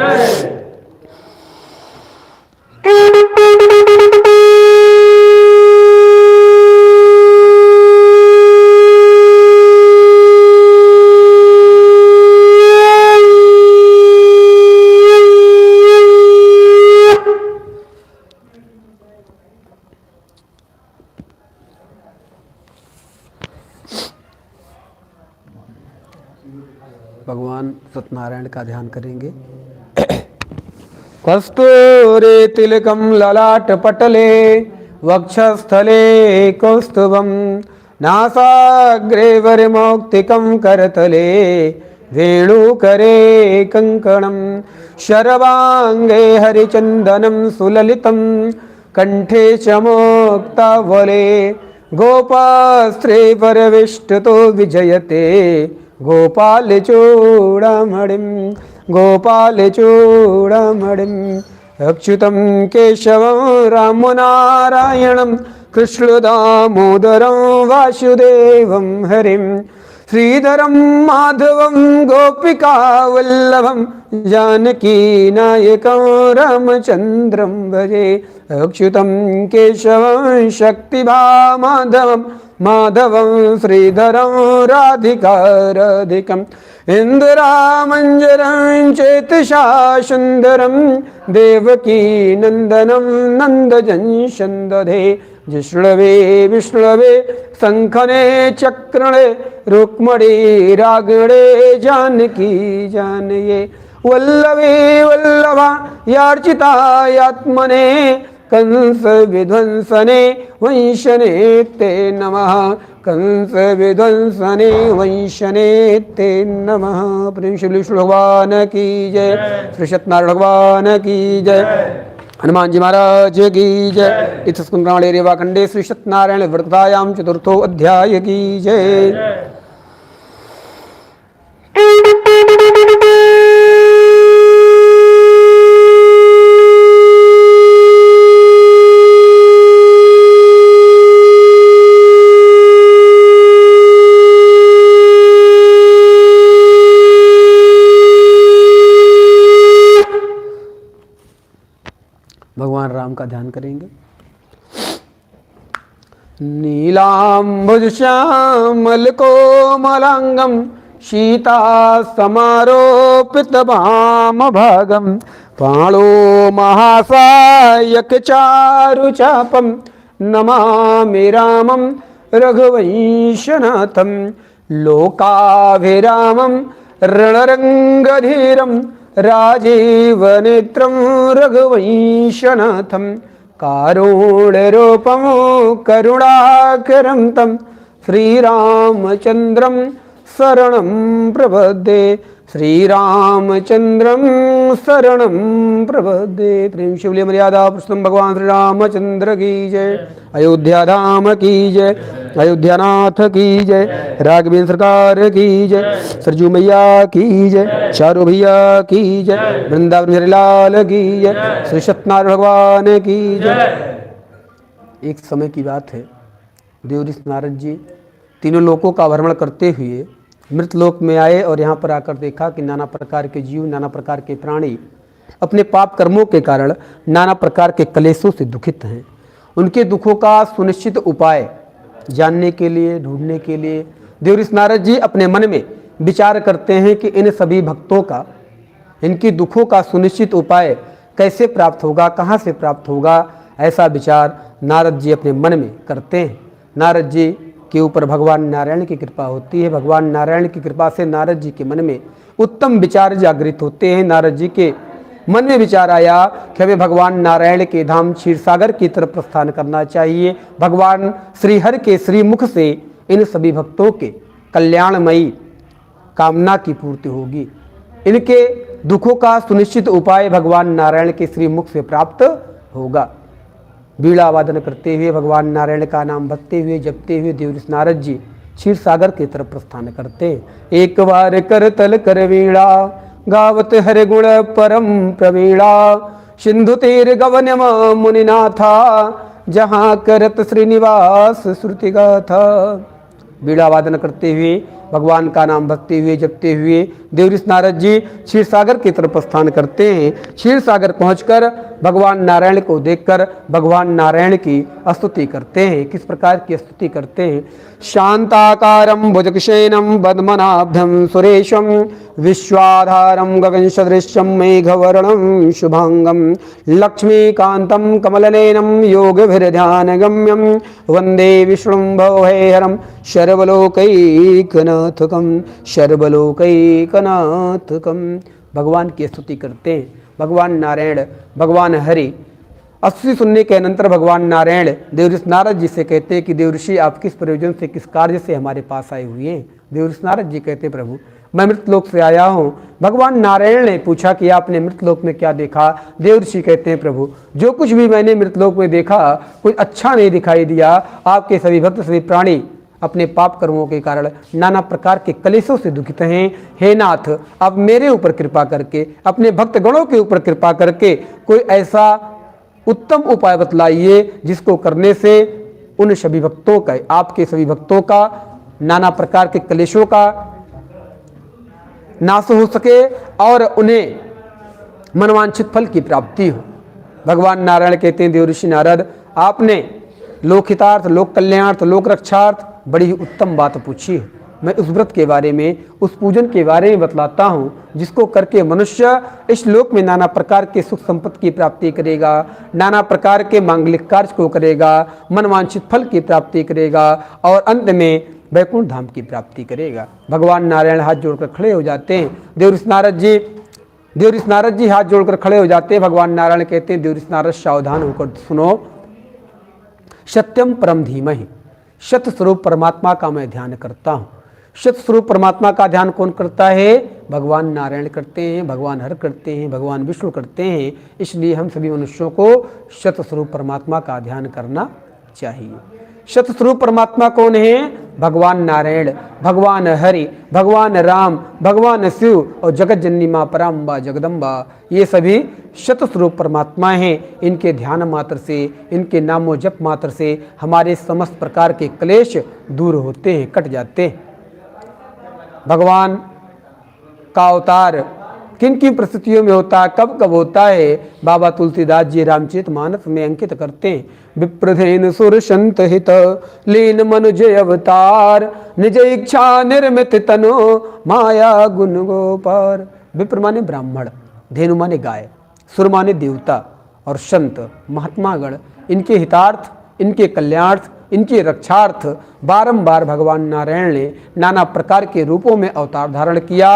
भगवान सत्यनारायण का ध्यान करेंगे। कस्तूरे तिलकम ललाट पटले वक्षस्थले कौस्तुभम नासाग्रे वरमौक्तिकं करतले वेणुकरे कंकणं शर्वांगे हरिचंदनं सुललितं कंठे च मुक्तावले गोपास्त्रे परविष्टतो विजयते गोपाल चूड़ामणिम् अच्युतं केशवं रामनारायणं कृष्ण दामोदरं वासुदेवं हरिं श्रीधरं माधवं गोपिकावल्लभं जानकी नायकं रामचन्द्रं भजे अच्युतं केशवं शक्तिभामाधवं माधवं श्रीधरं राधिकाराधिकम् इंदिरामंजरं चेतसा सुंदरं देवकी नंदनं नंदजं दधे विष्णवे शंखने चक्रणे रुक्मणी रागणे जानकी जानये वल्लभे वल्लभा यार्चितायात्मने कंस विध्वंसने वंशने ते नमः कंस विध्वंसने वंशने ते नमः। प्रेम श्री विष्णु भगवान की जय, श्री सत्यनारायण भगवान की जय। हनुमान जी महाराज की जय। इस स्कंदराणे रेवाखंडे श्री सत्यनारायण व्रतायाम चतुर्थो अध्याय की जय। भगवान राम का ध्यान करेंगे। नीलांबुज श्यामल कोमलांगम सीता समारोपित वाम भागम पाणो महासायक चारु चापम नमामि रामम रघुवंशनाथम लोकाभिरामम रणरंगधीरम राजीव नेत्रं रघुवंशनाथं कारुण्यरूपं करुणाकरं तं श्रीरामचन्द्रं शरणं प्रपद्ये। श्रीरामचन्द्रं शरणं प्रपद्ये। प्रेम शिवली मर्यादा पुरुषोत्तम भगवान श्री रामचंद्र की जय। अयोध्या धाम की जय। अयोध्यानाथ की जय। राघवेंद्र सरकार की जय। सरजू मैया की जय। चारू भैया की जय। वृंदावन हरिलाल की जय। श्री सत्यनारायण भगवान की जय। एक समय की बात है, देवऋषि नारद जी तीनों लोकों का भ्रमण करते हुए मृत लोक में आए और यहाँ पर आकर देखा कि नाना प्रकार के जीव, नाना प्रकार के प्राणी अपने पाप कर्मों के कारण नाना प्रकार के क्लेशों से दुखित हैं। उनके दुखों का सुनिश्चित उपाय जानने के लिए, ढूंढने के लिए देवऋषि नारद जी अपने मन में विचार करते हैं कि इन सभी भक्तों का, इनकी दुखों का सुनिश्चित उपाय कैसे प्राप्त होगा, कहाँ से प्राप्त होगा, ऐसा विचार नारद जी अपने मन में करते हैं। नारद जी के ऊपर भगवान नारायण की कृपा होती है। भगवान नारायण की कृपा से नारद जी के मन में उत्तम विचार जागृत होते हैं। नारद जी के मन में विचार आया कि हमें भगवान नारायण के धाम क्षीरसागर की तरफ प्रस्थान करना चाहिए। भगवान श्रीहरि के श्रीमुख से इन सभी भक्तों के कल्याणमयी कामना की पूर्ति होगी। इनके दुखों का सुनिश्चित उपाय भगवान नारायण के श्रीमुख से प्राप्त होगा। बीड़ा वादन करते हुए, भगवान नारायण का नाम भजते हुए, जपते हुए देवऋषि नारद जी क्षीर सागर की तरफ प्रस्थान करते। एक बार कर तल कर वीणा गावत हरि गुण परम प्रवीणा सिंधु तीर गवन्यम मुनिनाथा जहाँ करत श्रीनिवास श्रुति गाथा। बीड़ा वादन करते हुए, भगवान का नाम भजते हुए, जपते हुए देवऋषि नारद जी क्षीर सागर की तरफ प्रस्थान करते हैं। क्षीर सागर पहुंचकर भगवान नारायण को देखकर भगवान नारायण की स्तुति करते हैं। किस प्रकार की स्तुति करते हैं? शांताकारं भुजगशयनं पद्मनाभं सुरेशं विश्वाधारं गगनसदृशं मेघवर्णं शुभांगं लक्ष्मीकान्तं कमलनयनं योगभिर्ध्यानगम्यं वन्दे विष्णुं भवभयहरं सर्वलोकैकनाथकं सर्वलोकैकनाथकं। भगवान की स्तुति करते हैं। भगवान नारायण, भगवान हरि स्तुति सुनने के अनंतर भगवान नारायण देवऋषि नारद जी से कहते हैं कि देवऋषि आप किस प्रयोजन से, किस कार्य से हमारे पास आए हुए हैं? देवऋषि नारद जी कहते प्रभु मैं मृतलोक से आया हूँ। भगवान नारायण ने पूछा कि आपने मृतलोक में क्या देखा? देवऋषि कहते हैं प्रभु जो कुछ भी मैंने मृतलोक में देखा कुछ अच्छा नहीं दिखाई दिया। आपके सभी भक्त, सभी प्राणी अपने पाप कर्मों के कारण नाना प्रकार के क्लेशों से दुखित हैं। हे नाथ, आप मेरे ऊपर कृपा करके, अपने भक्त गणों के ऊपर कृपा करके कोई ऐसा उत्तम उपाय बतलाइए जिसको करने से उन सभी भक्तों का, आपके सभी भक्तों का नाना प्रकार के क्लेशों का नाश हो सके और उन्हें मनवांछित फल की प्राप्ति हो। भगवान नारायण कहते हैं देवऋषि नारद आपने लोक हितार्थ, लोक कल्याणार्थ, लोक रक्षार्थ बड़ी ही उत्तम बात पूछी है। मैं उस व्रत के बारे में, उस पूजन के बारे में बतलाता हूँ जिसको करके मनुष्य इस लोक में नाना प्रकार के सुख संपत्ति की प्राप्ति करेगा, नाना प्रकार के मांगलिक कार्य को करेगा, मनवांछित फल की प्राप्ति करेगा और अंत में वैकुंठ धाम की प्राप्ति करेगा। भगवान नारायण हाथ जोड़कर खड़े हो जाते हैं। देवऋषि नारद जी हाथ जोड़कर खड़े हो जाते हैं। भगवान नारायण कहते हैं देवऋषि नारद सावधान होकर सुनो, सत्यम परम धीमहि, सत्य स्वरूप परमात्मा का मैं ध्यान करता हूँ। सत्य स्वरूप परमात्मा का ध्यान कौन करता है? भगवान नारायण करते हैं, भगवान हर करते हैं, भगवान विष्णु करते हैं। इसलिए हम सभी मनुष्यों को शतस्वरूप परमात्मा का ध्यान करना चाहिए। शतस्वरूप परमात्मा कौन है? भगवान नारायण, भगवान हरि, भगवान राम, भगवान शिव और जगत जननी माँ पराम्बा जगदम्बा, ये सभी शतस्वरूप परमात्मा हैं। इनके ध्यान मात्र से, इनके नामों जप मात्र से हमारे समस्त प्रकार के क्लेश दूर होते हैं, कट जाते हैं। भगवान का अवतार किन किन परिस्थितियों में होता है, कब कब होता है, बाबा तुलसीदास जी रामचरितमानस में अंकित करते हैं। विप्रधेन सुर संत हित लीन मनुज अवतार, निज इच्छा निर्मित तनो माया गुण गोपार। विप्र माने ब्राह्मण, धेनु माने गाय, सुर माने देवता और संत महात्मागण, इनके हितार्थ, इनके कल्याणार्थ, इनके रक्षार्थ बारंबार भगवान नारायण ने नाना प्रकार के रूपों में अवतार धारण किया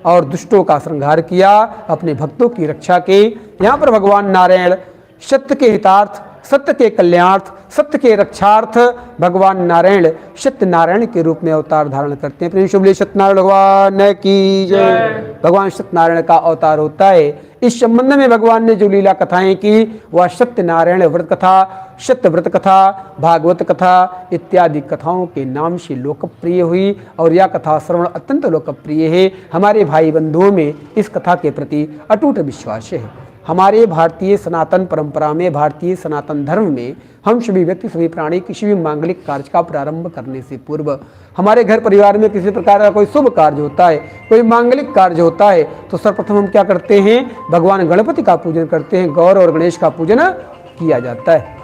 और दुष्टों का संहार किया, अपने भक्तों की रक्षा की। यहाँ पर भगवान नारायण सत्य के हितार्थ, सत्य के कल्याणार्थ, सत्य के रक्षार्थ भगवान नारायण सत्यनारायण के रूप में अवतार धारण करते हैं। प्रेम शुभले सत्यनारायण भगवान की जय। भगवान सत्यनारायण का अवतार होता है। इस संबंध में भगवान ने जो लीला कथाएं की वह सत्यनारायण व्रत कथा, सत्य व्रत कथा, भागवत कथा इत्यादि कथाओं के नाम से लोकप्रिय हुई और यह कथा श्रवण अत्यंत लोकप्रिय है। हमारे भाई बंधुओं में इस कथा के प्रति अटूट विश्वास है। हमारे भारतीय सनातन परंपरा में, भारतीय सनातन धर्म में हम सभी व्यक्ति, सभी प्राणी किसी भी मांगलिक कार्य का प्रारंभ करने से पूर्व, हमारे घर परिवार में किसी प्रकार का कोई शुभ कार्य होता है, कोई मांगलिक कार्य होता है, तो सर्वप्रथम हम क्या करते हैं? भगवान गणपति का पूजन करते हैं, गौर और गणेश का पूजन किया जाता है।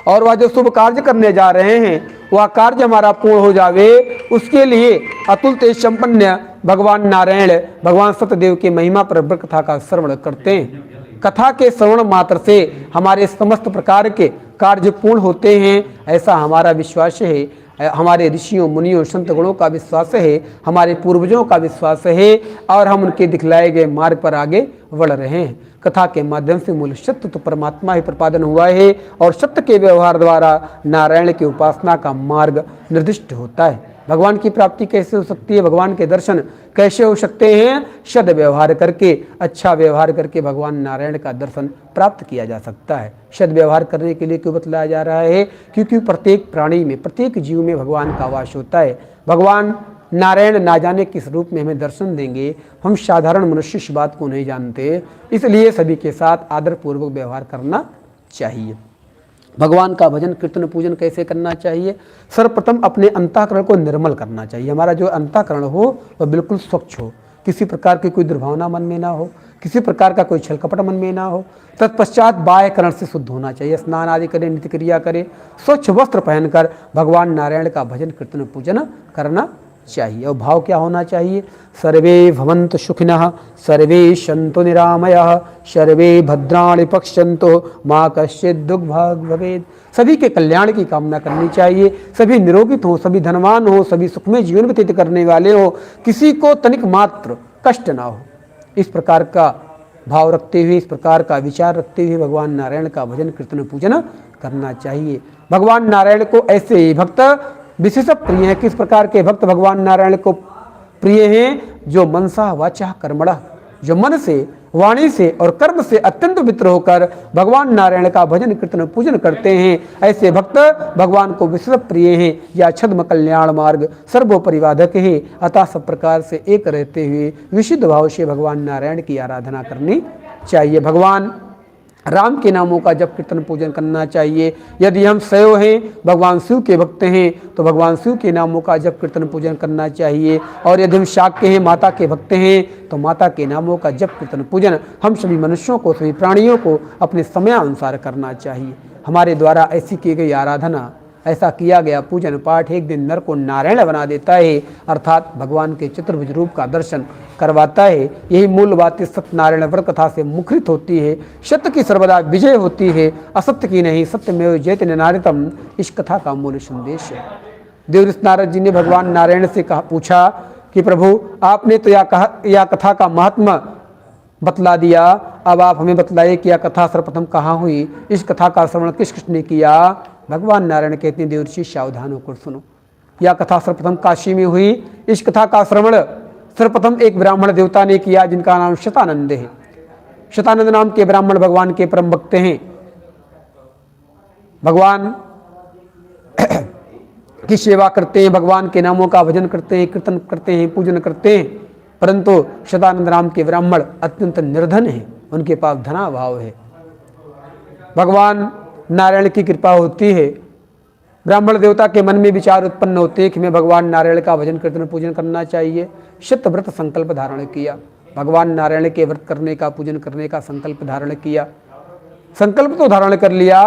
और वह जो शुभ कार्य करने जा रहे हैं वह कार्य हमारा पूर्ण हो जावे, उसके लिए अतुल तेज संपन्न भगवान नारायण, भगवान सत्यदेव के महिमा पर व्रत कथा का श्रवण करते हैं। कथा के श्रवण मात्र से हमारे समस्त प्रकार के कार्य पूर्ण होते हैं, ऐसा हमारा विश्वास है। हमारे ऋषियों मुनियों संत गणों का विश्वास है, हमारे पूर्वजों का विश्वास है और हम उनके दिखलाए गए मार्ग पर आगे बढ़ रहे हैं। कथा के माध्यम से मूल सत्य तो परमात्मा ही प्रतिपादन हुआ है और सत्य के व्यवहार द्वारा नारायण की उपासना का मार्ग निर्दिष्ट होता है। भगवान की प्राप्ति कैसे हो सकती है, भगवान के दर्शन कैसे हो सकते हैं? सद व्यवहार करके, अच्छा व्यवहार करके भगवान नारायण का दर्शन प्राप्त किया जा सकता है। सद व्यवहार करने के लिए क्यों बतलाया जा रहा है? क्योंकि प्रत्येक प्राणी में, प्रत्येक जीव में भगवान का वास होता है। भगवान नारायण ना जाने किस रूप में हमें दर्शन देंगे, हम साधारण मनुष्य इस बात को नहीं जानते, इसलिए सभी के साथ आदरपूर्वक व्यवहार करना चाहिए। भगवान का भजन कीर्तन पूजन कैसे करना चाहिए? सर्वप्रथम अपने अंतःकरण को निर्मल करना चाहिए। हमारा जो अंतःकरण हो वह बिल्कुल स्वच्छ हो, किसी प्रकार की कोई दुर्भावना मन में ना हो, किसी प्रकार का कोई छल कपट मन में ना हो। तत्पश्चात बाह्यकरण से शुद्ध होना चाहिए, स्नान आदि करें, नित्य क्रिया करें, स्वच्छ वस्त्र पहनकर भगवान नारायण का भजन कीर्तन पूजन करना चाहिए। और भाव क्या होना चाहिए? सर्वे भवन्तु सुखिनः, सर्वे सन्तु निरामयः, सर्वे भद्राणि पश्यन्तु, माँ कश्चित् दुर्भाग् भवेत्। सभी के कल्याण की कामना करनी चाहिए, सभी निरोगित हो, सभी धनवान हो, सभी सुखमय जीवन व्यतीत करने वाले हो, किसी को तनिक मात्र कष्ट ना हो। इस प्रकार का भाव रखते हुए, इस प्रकार का विचार रखते हुए भगवान नारायण का भजन कीर्तन पूजन करना चाहिए। भगवान नारायण को ऐसे ही भक्त विशेष प्रिय हैं। किस प्रकार के भक्त भगवान नारायण को प्रिय हैं? जो मनसा वाचा कर्मणा, जो मन से, वाणी से और कर्म से अत्यंत पवित्र होकर भगवान नारायण का भजन कीर्तन पूजन करते हैं, ऐसे भक्त भगवान को विशेष प्रिय हैं। या छद्म कल्याण मार्ग सर्वोपरिवाधक है। अतः सब प्रकार से एक रहते हुए विशुद्ध भाव से भगवान नारायण की आराधना करनी चाहिए। भगवान राम के नामों का जप कीर्तन पूजन करना चाहिए। यदि हम शैव हैं, भगवान शिव के भक्त हैं, तो भगवान शिव के नामों का जप कीर्तन पूजन करना चाहिए। और यदि हम शाक्य हैं, माता के भक्त हैं, तो माता के नामों का जप कीर्तन पूजन हम सभी मनुष्यों को, सभी प्राणियों को अपने समयानुसार करना चाहिए। हमारे द्वारा ऐसी की गई आराधना, ऐसा किया गया पूजन पाठ एक दिन नर को नारायण बना देता है, अर्थात भगवान के चतुर्भुज रूप का दर्शन करवाता है। यही मूल बात इस सत्यनारायण व्रत कथा से मुखरित होती है। सत्य की सर्वदा विजय होती है, असत्य की नहीं। सत्यमेव जयते नारदम, इस कथा का मूल संदेश है। देवऋषि नारद जी ने भगवान नारायण से पूछा कि प्रभु, आपने तो यह कथा का महात्मा बतला दिया, अब आप हमें बतलाइए कि यह कथा सर्वप्रथम कहाँ हुई, इस कथा का श्रवण किस किसने किया? भगवान नारायण कहते हैं, देवर्षि सावधान होकर सुनो। यह कथा सर्वप्रथम काशी में हुई। इस कथा का श्रवण सर्वप्रथम एक ब्राह्मण देवता ने किया जिनका नाम शतानंद है। शतानंद नाम के ब्राह्मण भगवान के परम भक्त हैं। भगवान की सेवा करते हैं, भगवान के नामों का भजन करते हैं, कीर्तन करते हैं, पूजन करते हैं। परंतु शतानंद नाम के ब्राह्मण अत्यंत निर्धन हैं, उनके पास धनाभाव है। भगवान नारायण की कृपा होती है, ब्राह्मण देवता के मन में विचार उत्पन्न होते हैं कि मैं भगवान नारायण का भजन कीर्तन पूजन करना चाहिए। शत व्रत संकल्प धारण किया, भगवान नारायण के व्रत करने का, पूजन करने का संकल्प धारण किया। संकल्प तो धारण कर लिया,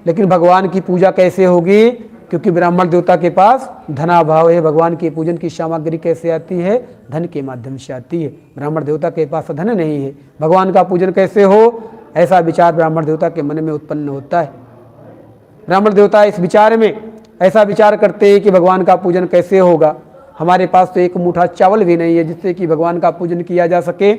लेकिन भगवान की पूजा कैसे होगी? क्योंकि ब्राह्मण देवता के पास धनाभाव है। भगवान के पूजन की सामग्री कैसे आती है? धन के माध्यम से आती है। ब्राह्मण देवता के पास धन नहीं है, भगवान का पूजन कैसे हो? ऐसा विचार ब्राह्मण देवता के मन में उत्पन्न होता है। ब्राह्मण देवता इस विचार में ऐसा विचार करते हैं कि भगवान का पूजन कैसे होगा? हमारे पास तो एक मुट्ठा चावल भी नहीं है जिससे कि भगवान का पूजन किया जा सके।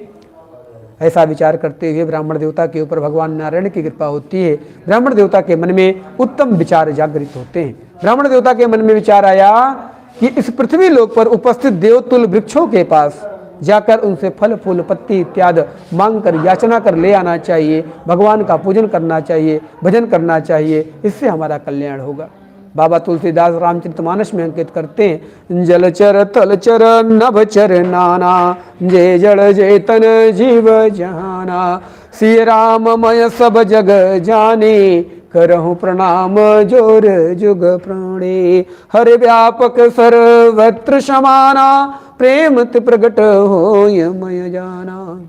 ऐसा विचार करते हुए ब्राह्मण देवता के ऊपर भगवान नारायण की कृपा होती है। ब्राह्मण देवता के मन में उत्तम विचार जागृत होते हैं। ब्राह्मण देवता के मन में विचार आया कि इस पृथ्वी लोक पर उपस्थित देवतुल्य वृक्षों के पास जाकर उनसे फल फूल पत्ती इत्यादि मांग कर याचना कर ले आना चाहिए, भगवान का पूजन करना चाहिए, भजन करना चाहिए, इससे हमारा कल्याण होगा। बाबा तुलसीदास रामचरितमानस में अंकित करते हैं, जलचर तलचर नभचर नाना, जे जड़ जेतन जीव जहाना, सिय राममय सब जग जाने, करहु प्रणाम जोर जुग प्राणे, हर व्यापक सर्वत्र समाना, प्रेम ते प्रगट होय मय जाना।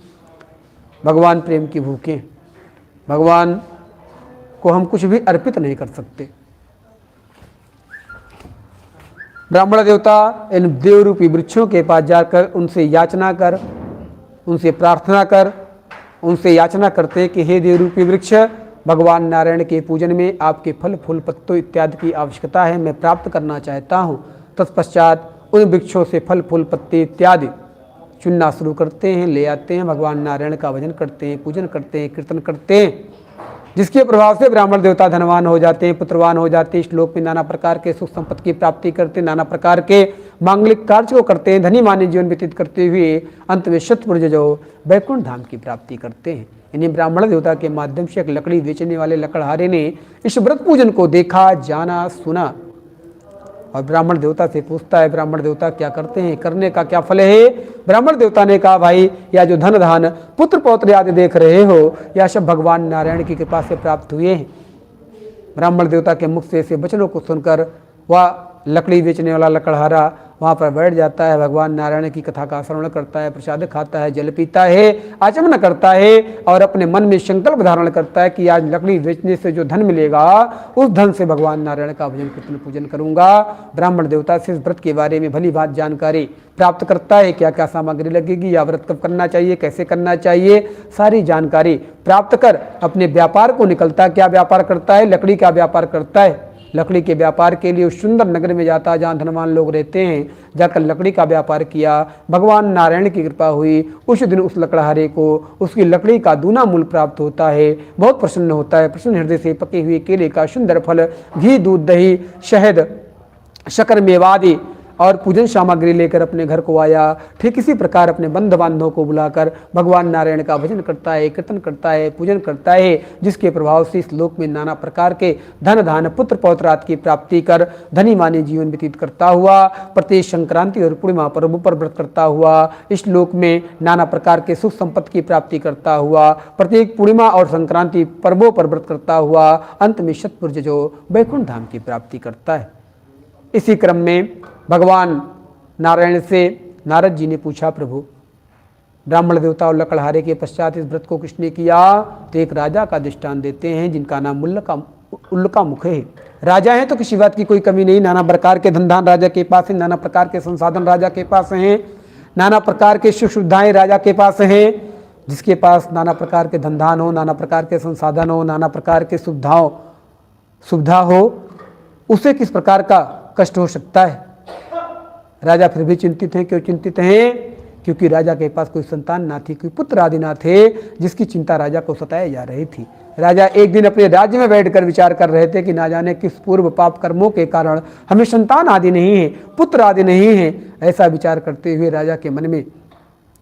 भगवान प्रेम की भूखे, भगवान को हम कुछ भी अर्पित नहीं कर सकते। ब्राह्मण देवता इन देव रूपी वृक्षों के पास जाकर उनसे याचना कर, उनसे प्रार्थना कर, उनसे याचना करते कि हे देव रूपी वृक्ष, भगवान नारायण के पूजन में आपके फल फूल पत्तों इत्यादि की आवश्यकता है, मैं प्राप्त करना चाहता हूँ। तत्पश्चात उन वृक्षों से फल फूल पत्ते इत्यादि चुनना शुरू करते हैं, ले आते हैं, भगवान नारायण का भजन करते हैं, पूजन करते हैं, कीर्तन करते हैं, जिसके प्रभाव से ब्राह्मण देवता धनवान हो जाते हैं, पुत्रवान हो जाते हैं, इस लोक में नाना प्रकार के सुख संपत्ति की प्राप्ति करते हैं, नाना प्रकार के मांगलिक कार्य को करते हैं, धनी मानी जीवन व्यतीत करते हुए अंत में शतपुरज जो वैकुंठ धाम की प्राप्ति करते हैं। इन्हीं ब्राह्मण देवता के माध्यम से एक लकड़ी बेचने वाले लकड़हारे ने इस व्रत पूजन को देखा, जाना, सुना और ब्राह्मण देवता से पूछता है, ब्राह्मण देवता क्या करते हैं, करने का क्या फल है? ब्राह्मण देवता ने कहा, भाई या जो धन धान पुत्र पौत्र आदि देख रहे हो, यह सब भगवान नारायण की कृपा से प्राप्त हुए हैं। ब्राह्मण देवता के मुख से ऐसे वचनों को सुनकर वह लकड़ी बेचने वाला लकड़हारा वहाँ पर बैठ जाता है, भगवान नारायण की कथा का श्रवण करता है, प्रसाद खाता है, जल पीता है, आचमन करता है और अपने मन में संकल्प धारण करता है कि आज लकड़ी बेचने से जो धन मिलेगा उस धन से भगवान नारायण का भजन कीर्तन पूजन करूंगा। ब्राह्मण देवता से इस व्रत के बारे में भली बात जानकारी प्राप्त करता है, क्या क्या सामग्री लगेगी, या व्रत कब करना चाहिए, कैसे करना चाहिए, सारी जानकारी प्राप्त कर अपने व्यापार को निकलता है। क्या व्यापार करता है? लकड़ी का व्यापार करता है। लकड़ी के व्यापार के लिए उस सुंदर नगर में जाता है जहाँ धनवान लोग रहते हैं, जाकर लकड़ी का व्यापार किया। भगवान नारायण की कृपा हुई, उस दिन उस लकड़हारे को उसकी लकड़ी का दूना मूल्य प्राप्त होता है, बहुत प्रसन्न होता है। प्रसन्न हृदय से पके हुए केले का सुंदर फल, घी दूध दही शहद शक्कर मेवादि और पूजन सामग्री लेकर अपने घर को आया। ठीक इसी प्रकार अपने बंध बांधवों को बुलाकर भगवान नारायण का भजन करता है, कीर्तन करता है, पूजन करता है, जिसके प्रभाव से इस लोक में नाना प्रकार के धन धान पुत्र पौत्र आदि की प्राप्ति कर धनी मानी जीवन व्यतीत करता हुआ, प्रत्येक संक्रांति और पूर्णिमा पर्व पर व्रत करता हुआ इस लोक में नाना प्रकार के सुख संपत्ति की प्राप्ति करता हुआ, प्रत्येक पूर्णिमा और संक्रांति पर्वों पर व्रत करता हुआ अंत में शतपुरज जो वैकुंठ धाम की प्राप्ति करता है। इसी क्रम में भगवान नारायण से नारद जी ने पूछा, प्रभु ब्राह्मण देवता और लकड़हारे के पश्चात इस व्रत को किसने किया? तो एक राजा का दृष्टांत देते हैं जिनका नाम उल्का मुख है। राजा है तो किसी बात की कोई कमी नहीं, नाना प्रकार के धन धान राजा के पास है, नाना प्रकार के संसाधन राजा के पास हैं, नाना प्रकार के सुख सुविधाएं राजा के पास हैं। जिसके पास नाना प्रकार के धन धान हो, नाना प्रकार के संसाधन हो, नाना प्रकार के सुविधा हो, उसे किस प्रकार का कष्ट हो सकता है? राजा फिर भी चिंतित हैं। क्यों चिंतित हैं? क्योंकि राजा के पास कोई संतान ना थी, कोई पुत्र आदि ना थे, जिसकी चिंता राजा को सताई जा रही थी। राजा एक दिन अपने राज्य में बैठकर विचार कर रहे थे कि ना जाने किस पूर्व पाप कर्मों के कारण हमें संतान आदि नहीं है, पुत्र आदि नहीं है। ऐसा विचार करते हुए राजा के मन में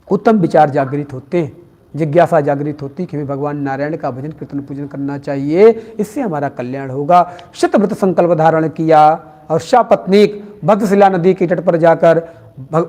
उत्तम विचार जागृत होते हैं, जिज्ञासा जागृत होती कि हमें भगवान नारायण का भजन कीर्तन पूजन करना चाहिए, इससे हमारा कल्याण होगा। शतव्रत संकल्प धारण किया और शापत्नीक भक्तशिला नदी के तट पर जाकर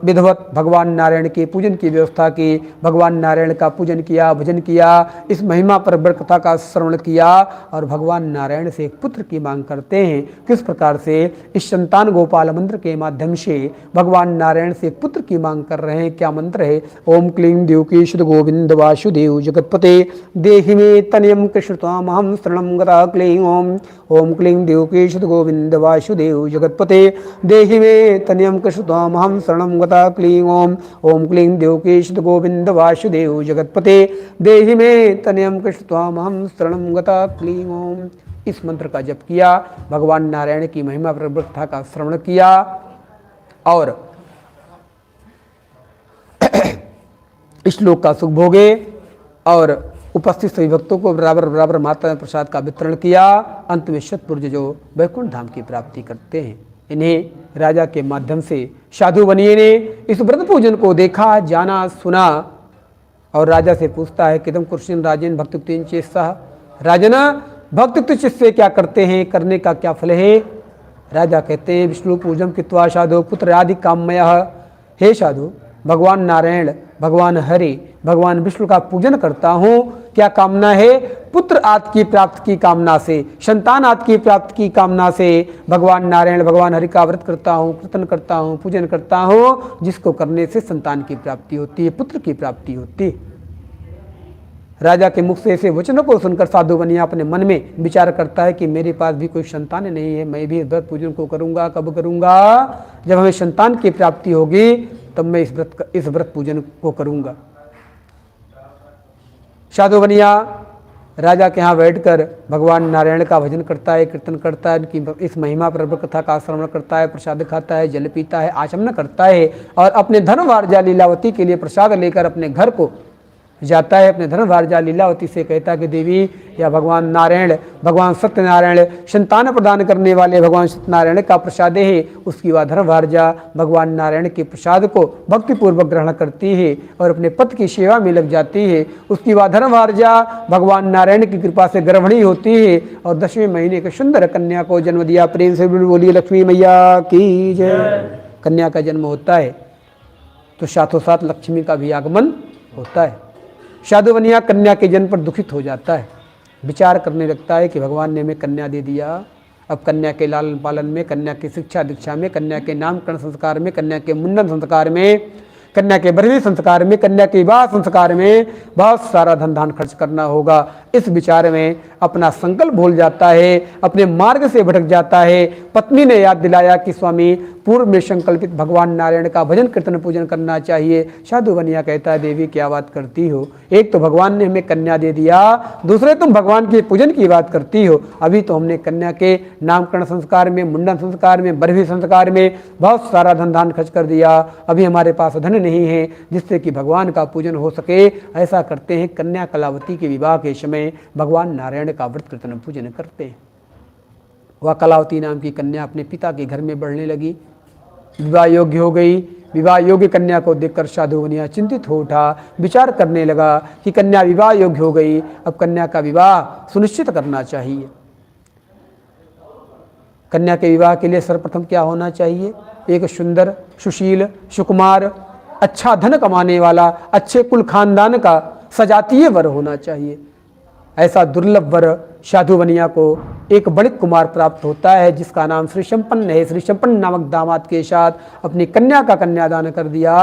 विधिवत भगवान नारायण के पूजन की व्यवस्था की, भगवान नारायण का पूजन किया, भजन किया, इस महिमा पर ब्रत कथा का श्रवण किया और भगवान नारायण से एक पुत्र की मांग करते हैं। किस प्रकार से? इस संतान गोपाल मंत्र के माध्यम से भगवान नारायण से एक पुत्र की मांग कर रहे हैं। क्या मंत्र है? ओम क्लीं देवकीशुद गोविंद वासुदेव जगतपते देहि मे तनयम कृष्णतामहं शरणं गता क्लीं ओम क्लीं देवकीशुद गोविंद वासुदेव जगतपते देहि मे तनयम कृष्णतामहं शरणं गता क्लीं ओम क्लीं देवकीशुद गोविंद वासुदेव जगतपते देहि मे तनयम कृष्णतामहं शरणं गता क्लीं ओम। इस मंत्र का जप किया, भगवान नारायण की महिमा प्रवृत्ता का श्रवण किया और श्लोक का सुख भोगे और उपस्थित सभी भक्तों को बराबर बराबर मात्रा में प्रसाद का वितरण किया। अंत में शतपुरुष जो वैकुंठ धाम की प्राप्ति करते हैं। इन्हें राजा के माध्यम से साधु बनिए ने इस व्रत पूजन को देखा, जाना, सुना और राजा से पूछता है किदम कुर्शिन राजेन भक्तुक्तिन चेष्टा, राजन भक्तुक्त चित्त से क्या करते हैं, करने का क्या फल है? राजा कहते हैं विष्णु पूजन कृत्वा साधु पुत्र आदि काममयः। हे साधु, भगवान नारायण, भगवान हरि, भगवान विष्णु का पूजन करता हूँ। क्या कामना है? पुत्र आदि की प्राप्ति की कामना से, संतान आदि की प्राप्ति की कामना से भगवान नारायण, भगवान हरि का व्रत करता हूँ, कीर्तन करता हूँ, पूजन करता हूँ, जिसको करने से संतान की प्राप्ति होती है, पुत्र की प्राप्ति होती है। राजा के मुख से ऐसे वचनों को सुनकर साधु बनिया अपने मन में विचार करता है कि मेरे पास भी कोई संतान नहीं है, मैं भी व्रत पूजन को करूँगा। कब करूँगा? जब हमें संतान की प्राप्ति होगी तब मैं इस व्रत पूजन को करूँगा। साधु बनिया राजा के यहाँ बैठकर भगवान नारायण का भजन करता है, कीर्तन करता है, इनकी इस महिमा पर कथा का श्रवण करता है, प्रसाद खाता है, जल पीता है, आचमन करता है और अपने धर्मवारजा लीलावती के लिए प्रसाद लेकर अपने घर को जाता है। अपने धर्मवारजा लीलावती से कहता है कि देवी, या भगवान नारायण, भगवान सत्यनारायण संतान प्रदान करने वाले भगवान सत्यनारायण का प्रसाद है। उसकी वह धर्मवारजा भगवान नारायण के प्रसाद को भक्तिपूर्वक ग्रहण करती है और अपने पति की सेवा में लग जाती है। उसकी वह धर्मवारजा भगवान नारायण की कृपा से गर्भणी होती है और 10वें महीने के सुंदर कन्या को जन्म दिया। प्रेम से बोलिए लक्ष्मी मैया की जय। कन्या का जन्म होता है तो साथों साथ लक्ष्मी का भी आगमन होता है। साधु बनिया कन्या के जन्म पर दुखित हो जाता है, विचार करने लगता है कि भगवान ने हमें कन्या दे दिया, अब कन्या के लालन पालन में, कन्या की शिक्षा दीक्षा में, कन्या के नामकरण संस्कार में, कन्या के मुंडन संस्कार में, कन्या के बरहवीं संस्कार में, कन्या के विवाह संस्कार में बहुत सारा धन धान खर्च करना होगा। इस विचार में अपना संकल्प भूल जाता है, अपने मार्ग से भटक जाता है। पत्नी ने याद दिलाया कि स्वामी पूर्व में संकल्पित भगवान नारायण का भजन कीर्तन पूजन करना चाहिए। साधु बनिया कहता है देवी क्या बात करती हो, एक तो भगवान ने हमें कन्या दे दिया, दूसरे तुम भगवान के पूजन की बात करती हो। अभी तो हमने कन्या के नामकरण संस्कार में, मुंडन संस्कार में, बरहवीं संस्कार में बहुत सारा धन धान खर्च कर दिया, अभी हमारे पास धन नहीं है जिससे कि भगवान का पूजन हो सके। ऐसा करते हैं कन्या कलावती के विवाह के समय भगवान नारायण का व्रत कीर्तन पूजन करते हैं। वह कलावती नाम की कन्या अपने पिता के घर में बढ़ने लगी, विवाह योग्य हो गई। विवाह योग्य कन्या को देखकर साधु बनिया चिंतित हो उठा, विचार करने लगा कि कन्या विवाह योग्य हो गई, अब कन्या का विवाह सुनिश्चित करना चाहिए। कन्या के विवाह के लिए सर्वप्रथम क्या होना चाहिए? एक सुंदर, सुशील, सुकुमार, अच्छा धन कमाने वाला, अच्छे कुल खानदान का सजातीय वर होना चाहिए। ऐसा दुर्लभ वर साधु बनिया को एक बड़े कुमार प्राप्त होता है जिसका नाम श्री संपन्न है। श्री संपन्न नामक दामाद के साथ अपनी कन्या का कन्यादान कर दिया,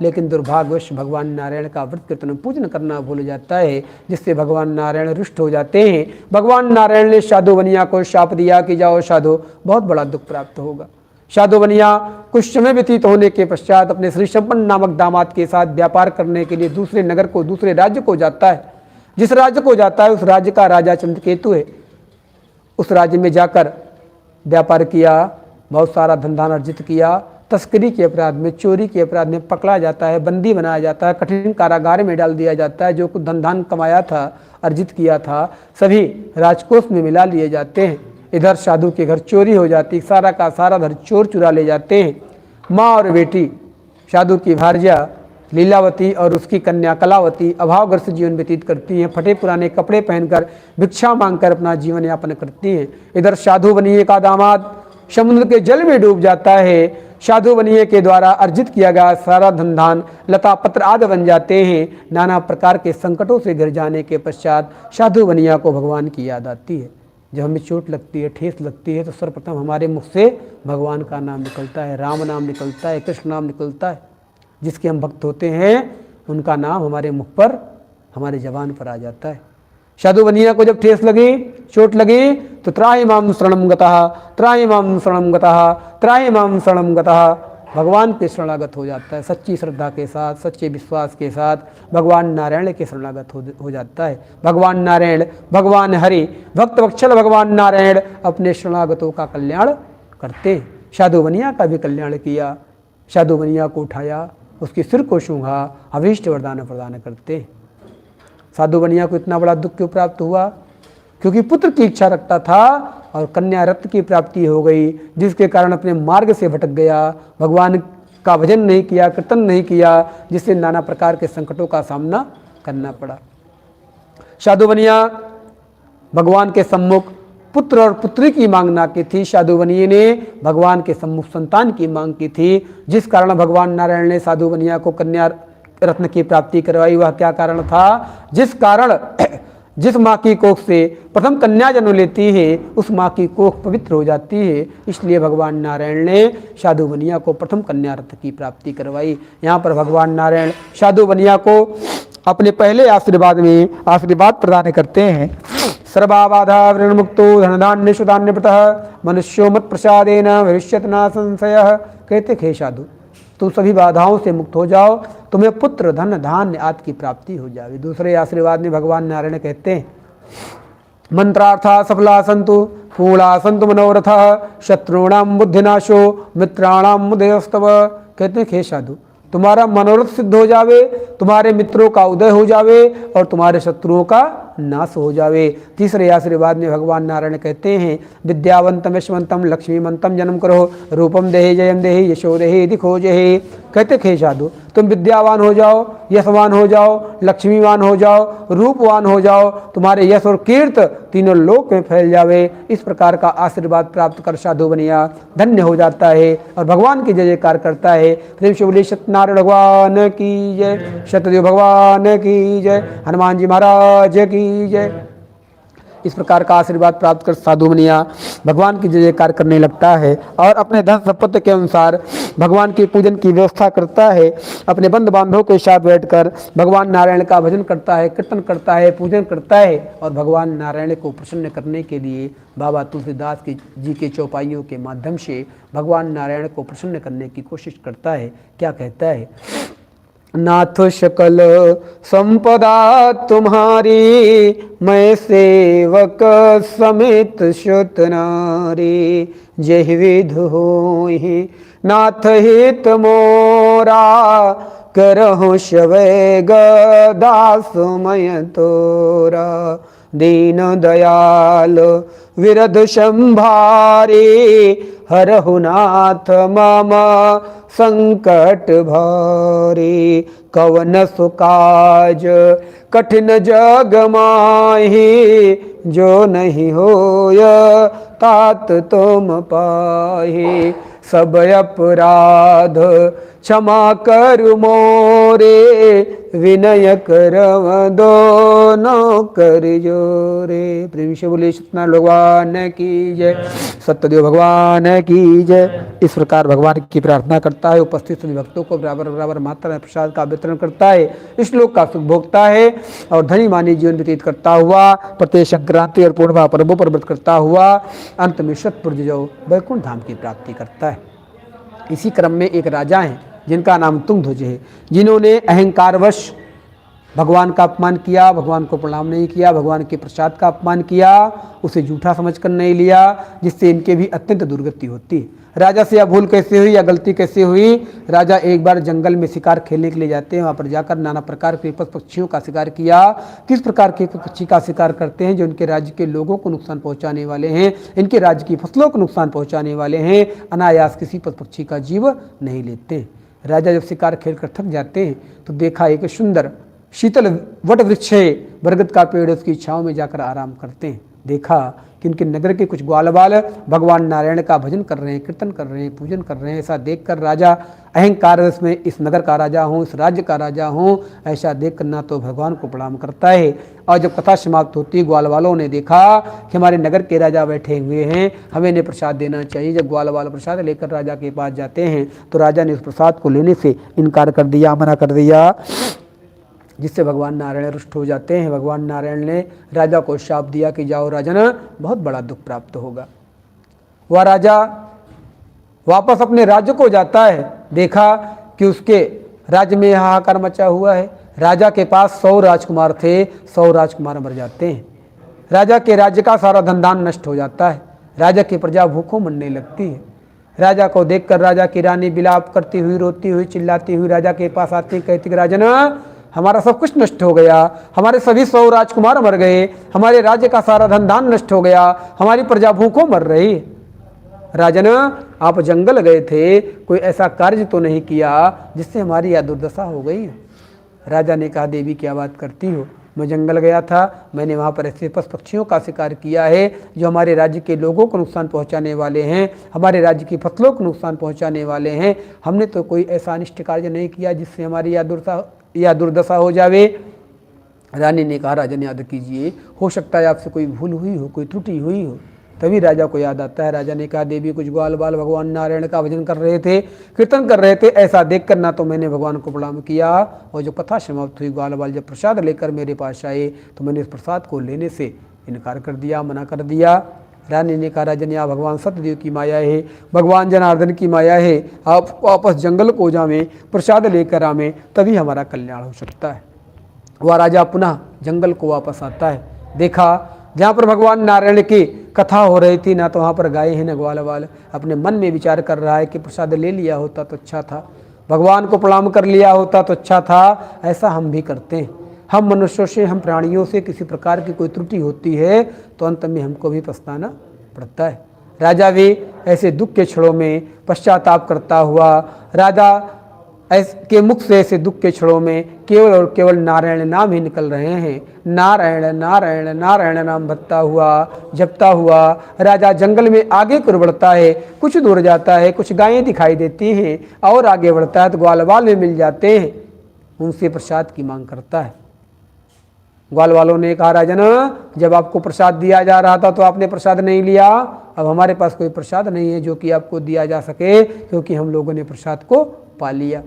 लेकिन दुर्भाग्यवश भगवान नारायण का व्रत कीर्तन पूजन करना भूल जाता है, जिससे भगवान नारायण रुष्ट हो जाते हैं। भगवान नारायण ने साधु बनिया को शाप दिया कि जाओ साधु, बहुत बड़ा दुख प्राप्त होगा। साधु बनिया कुछ समय व्यतीत होने के पश्चात अपने श्री संपन्न नामक दामाद के साथ व्यापार करने के लिए दूसरे नगर को, दूसरे राज्य को जाता है। जिस राज्य को जाता है उस राज्य का राजा चंद्रकेतु है। उस राज्य में जाकर व्यापार किया, बहुत सारा धन धान अर्जित किया, तस्करी के अपराध में, चोरी के अपराध में पकड़ा जाता है, बंदी बनाया जाता है, कठिन कारागार में डाल दिया जाता है। जो कुछ धन कमाया था, अर्जित किया था, सभी राजकोष में मिला लिए जाते हैं। इधर साधु के घर चोरी हो जाती, सारा का सारा धन चोर चुरा ले जाते हैं। माँ और बेटी साधु की भार्या लीलावती और उसकी कन्या कलावती अभावग्रस्त जीवन व्यतीत करती हैं। फटे पुराने कपड़े पहनकर भिक्षा मांगकर अपना जीवन यापन करती हैं। इधर साधु बनिए का दामाद समुद्र के जल में डूब जाता है। साधु बनिए के द्वारा अर्जित किया गया सारा धन धान लता पत्र आदि बन जाते हैं। नाना प्रकार के संकटों से घिर जाने के पश्चात साधु बनिया को भगवान की याद आती है। जब हमें चोट लगती है, ठेस लगती है, तो सर्वप्रथम हमारे मुख से भगवान का नाम निकलता है, राम नाम निकलता है, कृष्ण नाम निकलता है। जिसके हम भक्त होते हैं उनका नाम हमारे मुख पर, हमारे जबान पर आ जाता है। साधु बनिया को जब ठेस लगी, चोट लगी, तो त्राहि माम शरणम गतः, त्राहि माम शरणम गतः, त्राहि माम शरणम गतः, भगवान के शरणागत हो जाता है। सच्ची श्रद्धा के साथ, सच्चे विश्वास के साथ भगवान नारायण के शरणागत हो जाता है। भगवान नारायण, भगवान हरि, भक्त वत्सल भगवान नारायण अपने शरणागतों का कल्याण करते। साधु बनिया का भी कल्याण किया। साधु बनिया को उठाया, उसके सिर को सूंघा, अभीष्ट वरदान प्रदान करते। साधु बनिया को इतना बड़ा दुख क्यों प्राप्त हुआ? क्योंकि पुत्र की इच्छा रखता था और कन्या रत्न की प्राप्ति हो गई, जिसके कारण अपने मार्ग से भटक गया। भगवान का भजन नहीं किया, कीर्तन नहीं किया, जिससे नाना प्रकार के संकटों का सामना करना पड़ा। साधु बनिया भगवान के सम्मुख पुत्र और पुत्री की मांगना की थी। साधु बनिए ने भगवान के सम्मुख संतान की मांग की थी, जिस कारण भगवान नारायण ने साधु बनिया को कन्या रत्न की प्राप्ति करवाई। वह क्या कारण था? जिस कारण जिस माँ की कोख से प्रथम कन्या जन्म लेती है, उस माँ की कोख पवित्र हो जाती है। इसलिए भगवान नारायण ने साधु बनिया को प्रथम कन्या रत्न की प्राप्ति करवाई। यहाँ पर भगवान नारायण साधु बनिया को अपने पहले आशीर्वाद में आशीर्वाद प्रदान करते हैं। सर्वाबाधा वृणमुक्तो धनधान्य सुधान्यप्रतः मनुष्यो मत प्रसादेन भविष्यत न संशयः। कहते थे साधु, तुम सभी बाधाओं से मुक्त हो जाओ, तुम्हें पुत्र धन धान्य आदि की प्राप्ति हो जाएगी। दूसरे आशीर्वाद में भगवान नारायण कहते हैं, मंत्रार्था सफला संतु पूर्णा संतु मनोरथः शत्रुणाम बुद्धिनाशो मित्राणाम मुदयस्तव। कहते हैं, हे साधु, तुम्हारा मनोरथ सिद्ध हो जावे, तुम्हारे मित्रों का उदय हो जावे और तुम्हारे शत्रुओं का नाश हो जावे। तीसरे आशीर्वाद में भगवान नारायण कहते हैं, विद्यावंतम यशवंतम लक्ष्मीवंतम जन्म करो रूपम देहि जयम देहि यशो देहि दिखो जहि। कहते खे साधु, तुम विद्यावान हो जाओ, यशवान हो जाओ, लक्ष्मीवान हो जाओ, रूपवान हो जाओ, तुम्हारे यश और कीर्त तीनों लोक में फैल जावे। इस प्रकार का आशीर्वाद प्राप्त कर साधु बनिया धन्य हो जाता है और भगवान की जय जयकार करता है। प्रेम से बोलिए सत्यनारायण भगवान की जय, सत्यदेव भगवान की जय, हनुमान जी महाराज की जय। इस प्रकार का आशीर्वाद प्राप्त कर साधु बनिया भगवान की जय जयकार करने लगता है और अपने धन संपत्ति के अनुसार भगवान के पूजन की व्यवस्था करता है। अपने बंधु बांधवों के साथ बैठकर भगवान नारायण का भजन करता है, कीर्तन करता है, पूजन करता है और भगवान नारायण को प्रसन्न करने के लिए बाबा तुलसीदास जी के चौपाइयों के माध्यम से भगवान नारायण को प्रसन्न करने की कोशिश करता है। क्या कहता है? नाथ सकल संपदा तुम्हारी, मैं सेवक समेत श्रुत नारी, जय विध होहि नाथ हित मोरा, करहु शवै दास मय तोरा, दीन दयाल विरध संभारी, हरहु नाथ मम संकट भारी, कवन सुकाज कठिन जग माहि, जो नहीं होय तात तुम पाहि, सब अपराध क्षमा कर मोरे, विनय करव दोनों कर जोरे। प्रेम से बोले सत्यनारायण भगवान की जय, सत्यदेव भगवान की जय। इस प्रकार भगवान की प्रार्थना करता है, उपस्थित सभी भक्तों को बराबर बराबर मात्रा में प्रसाद का वितरण करता है, इस लोक का सुख भोगता है और धनी मानी जीवन व्यतीत करता हुआ प्रत्येक संक्रांति और पूर्णिमा पर्वों पर व्रत करता हुआ अंत में शतपुर जो वैकुंठ धाम की प्राप्ति करता है। इसी क्रम में एक राजा हैं जिनका नाम तुंगध्वज है, जिन्होंने अहंकारवश भगवान का अपमान किया, भगवान को प्रणाम नहीं किया, भगवान के प्रसाद का अपमान किया, उसे झूठा समझकर नहीं लिया, जिससे इनके भी अत्यंत दुर्गति होती है। राजा से यह भूल कैसे हुई या गलती कैसे हुई? राजा एक बार जंगल में शिकार खेलने के लिए जाते हैं, वहाँ पर जाकर नाना प्रकार के पक्षियों का शिकार किया। किस प्रकार के पक्षी का शिकार करते हैं? जो इनके राज्य के लोगों को नुकसान पहुँचाने वाले हैं, इनके राज्य की फसलों को नुकसान पहुँचाने वाले हैं। अनायास किसी पक्षी का जीव नहीं लेते। राजा जब शिकार खेल कर थक जाते हैं तो देखा एक सुंदर शीतल वट वृक्ष है, बरगद का पेड़, उसकी छांव में जाकर आराम करते हैं। देखा कि उनके नगर के कुछ ग्वाल बाल भगवान नारायण का भजन कर रहे हैं, कीर्तन कर रहे हैं, पूजन कर रहे हैं। ऐसा देखकर राजा अहंकार में इस नगर का राजा हूँ, इस राज्य का राजा हूँ, ऐसा देखकर ना तो भगवान को प्रणाम करता है। और जब कथा समाप्त होती, ग्वाल वालों ने देखा कि हमारे नगर के राजा बैठे हुए हैं, हमें इन्हें प्रसाद देना चाहिए। जब ग्वाल वाल प्रसाद लेकर राजा के पास जाते हैं तो राजा ने उस प्रसाद को लेने से इनकार कर दिया, मना कर दिया, जिससे भगवान नारायण रुष्ट हो जाते हैं। भगवान नारायण ने राजा को शाप दिया कि जाओ राजन, बहुत बड़ा दुख प्राप्त होगा। वह राजा वापस अपने राज्य को जाता है, देखा कि उसके राज्य में हाहाकार मचा हुआ है। राजा के पास 100 राजकुमार थे, 100 राजकुमार मर जाते हैं। राजा के राज्य का सारा धन धान नष्ट हो जाता है। राजा की प्रजा भूखों मरने लगती है। राजा को देखकर राजा की रानी विलाप करती हुई, रोती हुई, चिल्लाती हुई राजा के पास आती, कहती कि राजन, हमारा सब कुछ नष्ट हो गया, हमारे सभी 100 राजकुमार मर गए, हमारे राज्य का सारा धन धान नष्ट हो गया, हमारी प्रजा भूखों मर रही। राजन, आप जंगल गए थे, कोई ऐसा कार्य तो नहीं किया जिससे हमारी यह दुर्दशा हो गई? राजा ने कहा, देवी क्या बात करती हो? मैं जंगल गया था, मैंने वहाँ पर ऐसे पशु पक्षियों का शिकार किया है जो हमारे राज्य के लोगों को नुकसान पहुँचाने वाले हैं, हमारे राज्य की फसलों को नुकसान पहुँचाने वाले हैं। हमने तो कोई ऐसा अनिष्ट कार्य नहीं किया जिससे हमारी यह दुर्दशा हो जावे। रानी ने कहा, राजन याद कीजिए, हो सकता है आपसे कोई भूल हुई हो, कोई त्रुटि हुई हो। तभी राजा को याद आता है। राजा ने कहा, देवी कुछ ग्वाल बाल भगवान नारायण का भजन कर रहे थे, कीर्तन कर रहे थे, ऐसा देखकर ना तो मैंने भगवान को प्रणाम किया, और जो कथा समाप्त हुई, ग्वाल बाल जब प्रसाद लेकर मेरे पास आए तो मैंने इस प्रसाद को लेने से इनकार कर दिया, मना कर दिया। रानी ने कहा, राजन, यहाँ भगवान सत्यदेव की माया है, भगवान जनार्दन की माया है, आप वापस जंगल को जावें, प्रसाद लेकर आवें, तभी हमारा कल्याण हो सकता है। वह राजा पुनः जंगल को वापस आता है। देखा जहाँ पर भगवान नारायण की कथा हो रही थी, ना तो वहाँ पर गाय है न ग्वाल बाल। अपने मन में विचार कर रहा है कि प्रसाद ले लिया होता तो अच्छा था, भगवान को प्रणाम कर लिया होता तो अच्छा था। ऐसा हम भी करते हैं। हम मनुष्यों से, हम प्राणियों से किसी प्रकार की कोई त्रुटि होती है तो अंत में हमको भी पछताना पड़ता है। राजा भी ऐसे दुख के क्षणों में पश्चाताप करता हुआ, राजा के मुख से ऐसे दुख के क्षणों में केवल और केवल नारायण नाम ही निकल रहे हैं। नारायण नारायण नारायण नाम जपता हुआ राजा जंगल में आगे कर बढ़ता है। कुछ दूर जाता है, कुछ गायें दिखाई देती हैं, और आगे बढ़ता है तो ग्वाल बाल में मिल जाते हैं। उनसे प्रसाद की मांग करता है। ग्वाल वालों ने कहा, राजन, जब आपको प्रसाद दिया जा रहा था तो आपने प्रसाद नहीं लिया, अब हमारे पास कोई प्रसाद नहीं है जो कि आपको दिया जा सके, क्योंकि हम लोगों ने प्रसाद को पा लिया।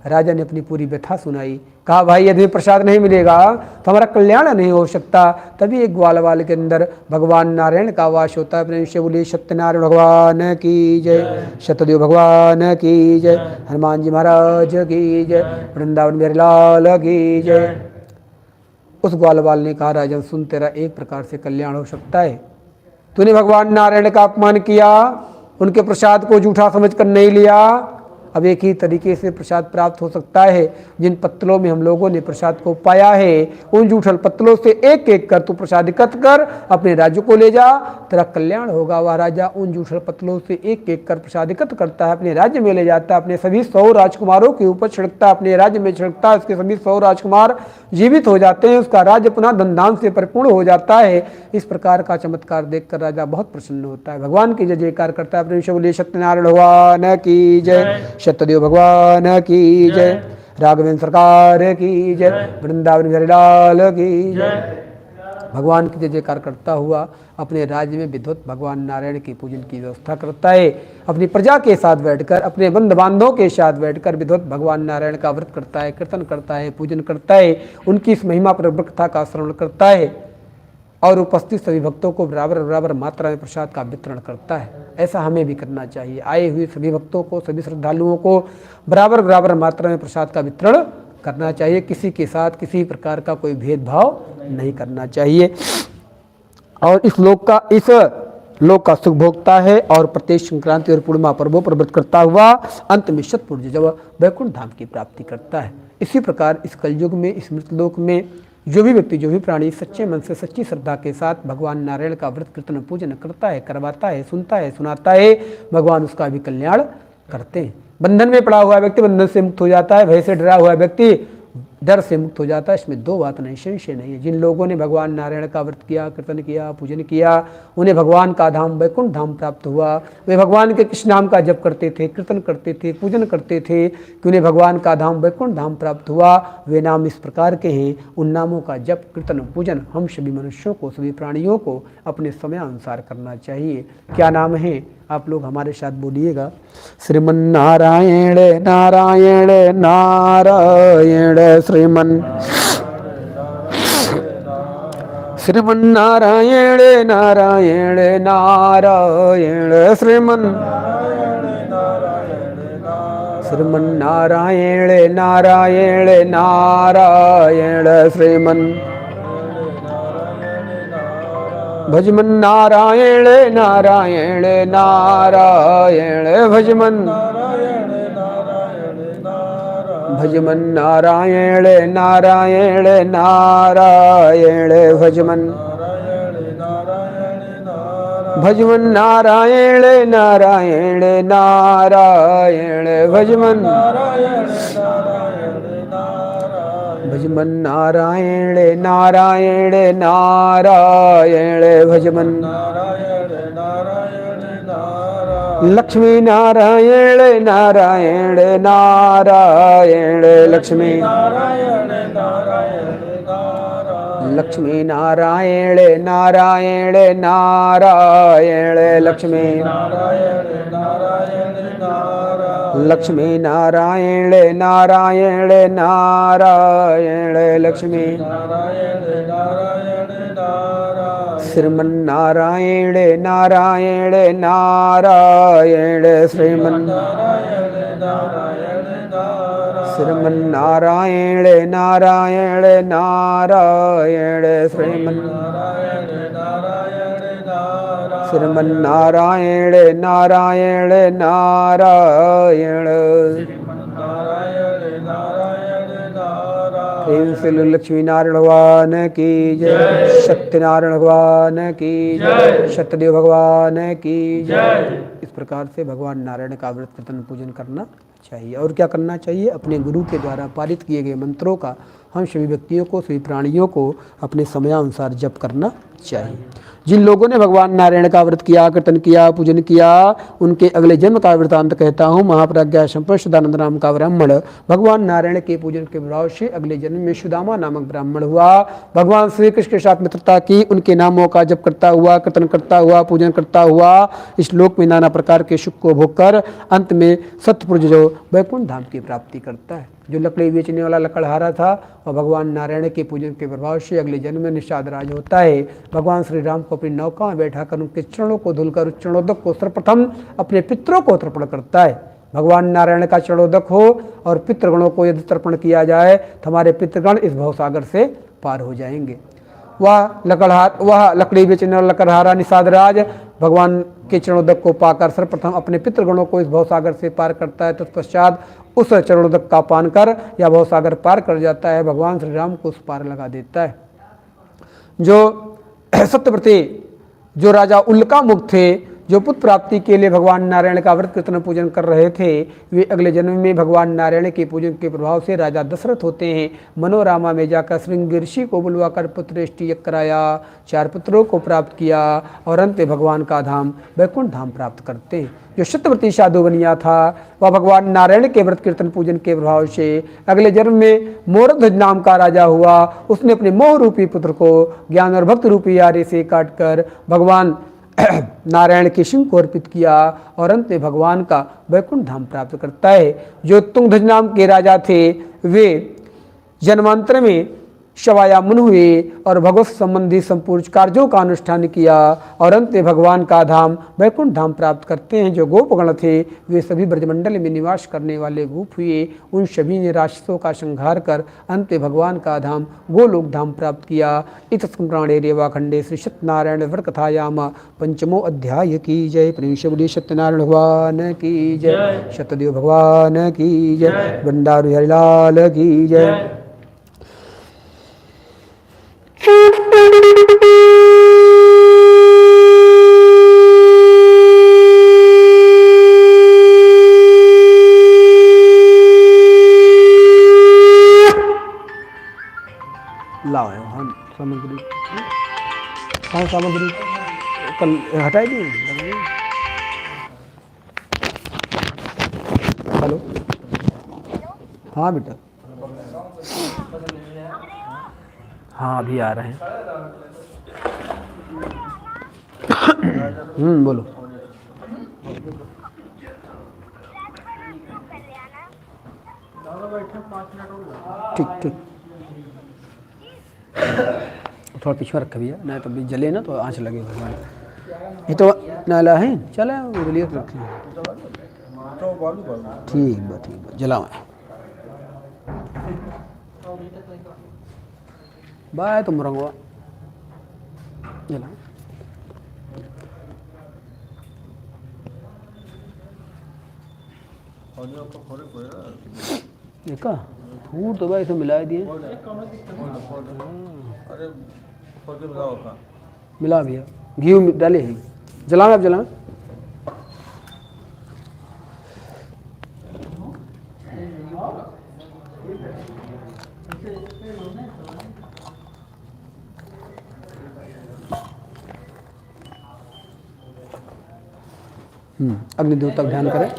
राजा ने अपनी पूरी व्यथा सुनाई। कहा, भाई, यदि प्रसाद नहीं मिलेगा तो हमारा कल्याण नहीं हो सकता। तभी एक ग्वाल वाल के अंदर भगवान नारायण का वास होता है। अपने विषय बोलिए, सत्यनारायण भगवान की जय, सत्यदेव भगवान की जय, हनुमान जी महाराज की जय, वृंदावन बिहारी लाल की जय। उस ग्वाल वाल ने कहा, राजन सुन, तेरा एक प्रकार से कल्याण हो सकता है। तूने भगवान नारायण का अपमान किया, उनके प्रसाद को झूठा समझकर नहीं लिया। अब एक ही तरीके से प्रसाद प्राप्त हो सकता है। जिन पत्तलों में हम लोगों ने प्रसाद को पाया है, उन जूठल पत्तलों से एक एक कर तू प्रसाद एकत्र कर, अपने राज्य को ले जा, तेरा कल्याण होगा। वह राजा उन जूठल पत्तलों से एक एक कर प्रसाद एकत्र करता है, अपने राज्य में ले जाता है, अपने सभी 100 राजकुमारों के ऊपर छिड़कता है, अपने राज्य में छिड़कता है। उसके सभी 100 राजकुमार जीवित हो जाते हैं, उसका राज्य पुनः धन धान से परिपूर्ण हो जाता है। इस प्रकार का चमत्कार देखकर राजा बहुत प्रसन्न होता है, भगवान की जय जयकार करता है। अपने विषय बोलिए, सत्यनारायण भगवान की जय, सत्यदेव भगवान की जय, राघवेंद्र सरकार की जय, वृंदावन बिहारी लाल की जय। भगवान की जय जयकार करता हुआ अपने राज्य में विद्वत भगवान नारायण की पूजन की व्यवस्था करता है। अपनी प्रजा के साथ बैठकर, अपने बंधु बांधवों के साथ बैठकर विद्वत भगवान नारायण का व्रत करता है, कीर्तन करता है, पूजन करता है, उनकी इस महिमा पर कथा का श्रवण करता है, और उपस्थित सभी भक्तों को बराबर बराबर मात्रा में प्रसाद का वितरण करता है। ऐसा हमें भी करना चाहिए। आए हुए सभी भक्तों को, सभी श्रद्धालुओं को बराबर बराबर मात्रा में प्रसाद का वितरण करना चाहिए, किसी के साथ किसी प्रकार का कोई भेदभाव नहीं करना चाहिए। और इस लोक का सुख भोगता है और प्रत्येक संक्रांति और पूर्णिमा पर्वों पर व्रत करता हुआ अंत में शतपुरुष जब वैकुंठ धाम की प्राप्ति करता है। इसी प्रकार इस कलयुग में, इस मृतलोक में जो भी व्यक्ति, जो भी प्राणी सच्चे मन से, सच्ची श्रद्धा के साथ भगवान नारायण का व्रत कीर्तन पूजन करता है, करवाता है, सुनता है, सुनाता है, भगवान उसका भी कल्याण करते हैं। बंधन में पड़ा हुआ व्यक्ति बंधन से मुक्त हो जाता है, भय से डरा हुआ व्यक्ति डर से मुक्त हो जाता है। इसमें दो बात नहीं, संशय नहीं है। जिन लोगों ने भगवान नारायण का व्रत किया, कीर्तन किया, पूजन किया, उन्हें भगवान का धाम वैकुंठ धाम प्राप्त हुआ। वे भगवान के कृष्ण नाम का जप करते थे, कीर्तन करते थे, पूजन करते थे कि उन्हें भगवान का धाम वैकुंठ धाम प्राप्त हुआ। वे नाम इस प्रकार के हैं। उन नामों का जप, कीर्तन, पूजन हम सभी मनुष्यों को, सभी प्राणियों को अपने समय अनुसार करना चाहिए। क्या नाम है? आप लोग हमारे साथ बोलिएगा। श्रीमन्नारायण नारायण नारायण श्रीमन्नारायण नारायण नारायण श्रीमन्नारायण नारायण नारायण भजमन नारायण नारायण नारायण भजमन भजमन नारायण नारायण नारायण भजमन भजमन नारायण नारायण नारायण भजमन भजमन नारायण नारायण नारायण भजमन लक्ष्मी नारायण नारायण नारायण लक्ष्मी लक्ष्मी नारायण नारायण नारायण लक्ष्मी लक्ष्मी नारायण नारायण नारायण लक्ष्मी श्रीमन्नारायण नारायण नारायण श्रीमन्नारायण नारायण नारायण श्रीमन्नारायण नारायण नारायण प्रेम से लक्ष्मी नारायण भगवान की जय, सत्यनारायण भगवान की जय, सत्यदेव भगवान की जय। इस प्रकार से भगवान नारायण का व्रत कीर्तन पूजन करना चाहिए। और क्या करना चाहिए? अपने गुरु के द्वारा पारित किए गए मंत्रों का हम सभी व्यक्तियों को, सभी प्राणियों को अपने समयानुसार जप करना चाहिए। जिन लोगों ने भगवान नारायण का व्रत किया, कीर्तन किया, पूजन किया, उनके अगले जन्म का वृतांत कहता हूँ। महाप्रज्ञा संपन्न सदानंद नाम का ब्राह्मण भगवान नारायण के पूजन के प्रभाव से अगले जन्म में सुदामा नामक ब्राह्मण हुआ। भगवान श्री कृष्ण के साथ मित्रता की, उनके नामों का जप करता हुआ, कीर्तन करता हुआ, पूजन करता हुआ इस लोक में नाना प्रकार के सुख को भोग कर अंत में सतपुरुष जो वैकुंठ धाम की प्राप्ति करता है। जो लकड़ी बेचने वाला लकड़हारा था और भगवान नारायण के पूजन के प्रभाव से अगले जन्म में निषाद राज होता है। भगवान श्री राम को अपनी नौका में बैठाकर उनके चरणों को धुलकर उस चरणोदक को सर्वप्रथम अपने पितरों को तर्पण करता है। भगवान नारायण का चरणोदक हो और पितृगणों को यदि तर्पण किया जाए तो हमारे पितृगण इस भवसागर से पार हो जाएंगे। वह लकड़ी बेचने वाला लकड़हारा निषाद राज भगवान के चरणोदक को पाकर सर्वप्रथम अपने पितृगणों को इस भवसागर से पार करता है। तत्पश्चात उस चरणोदक का पान कर या भवसागर पार कर जाता है। भगवान श्री राम को उस पार लगा देता है। जो सत्यव्रती जो राजा उल्का मुख थे, जो पुत्र प्राप्ति के लिए भगवान नारायण का व्रत कीर्तन पूजन कर रहे थे, वे अगले जन्म में भगवान नारायण के पूजन के प्रभाव से राजा दशरथ होते हैं। मनोरामा में जाकर श्रृंगी ऋषि को बुलवाकर पुत्रेष्टि कराया, 4 पुत्रों को प्राप्त किया और अंत में भगवान का धाम वैकुंठ धाम प्राप्त करते हैं। जो सत्यव्रती साधु बनिया था वह भगवान नारायण के व्रत कीर्तन पूजन के प्रभाव से अगले जन्म में मोरध्वज नाम का राजा हुआ। उसने अपने मोह रूपी पुत्र को ज्ञान और भक्त रूपी यारे से काटकर भगवान नारायण के सिंह को अर्पित किया और अंत में भगवान का वैकुंठ धाम प्राप्त करता है। जो तुंगध्वज नाम के राजा थे वे जन्मांतर में शवायामुन हुए और भगवत संबंधी संपूर्ण कार्यों का अनुष्ठान किया और अंत में भगवान का धाम वैकुंठ धाम प्राप्त करते हैं। जो गोपगण थे वे सभी ब्रजमंडल में निवास करने वाले गोप हुए। उन सभी ने राक्षसों का संहार कर अंत में भगवान का धाम गोलोक धाम प्राप्त किया। इत संप्राणे रेवाखंडे श्री सत्यनारायण व्रत कथायाम पंचमो अध्याय की जय। प्रेम सत्यनारायण भगवान की जय, सत्यदेव भगवान की जय, भंडारी हरिलाल की जय। लाओ हाँ सामग्री, हाँ सामग्री कल हटाई दी। हेलो हाँ बेटा, हाँ अभी आ रहे हैं। बोलो। ठीक ठीक, थोड़ा पीछे रख भैया, नहीं तो भी जले ना तो आँच लगे भगवान। ये तो नाला है, चले लिए रखें। ठीक है जलाओ बाय तुम रंगवा जला। देखा फूट तो भाई इसे मिला दिए, मिला भैया घी डाले हैं। जलाओ आप जलाओ। अग्निदेवता ध्यान करें।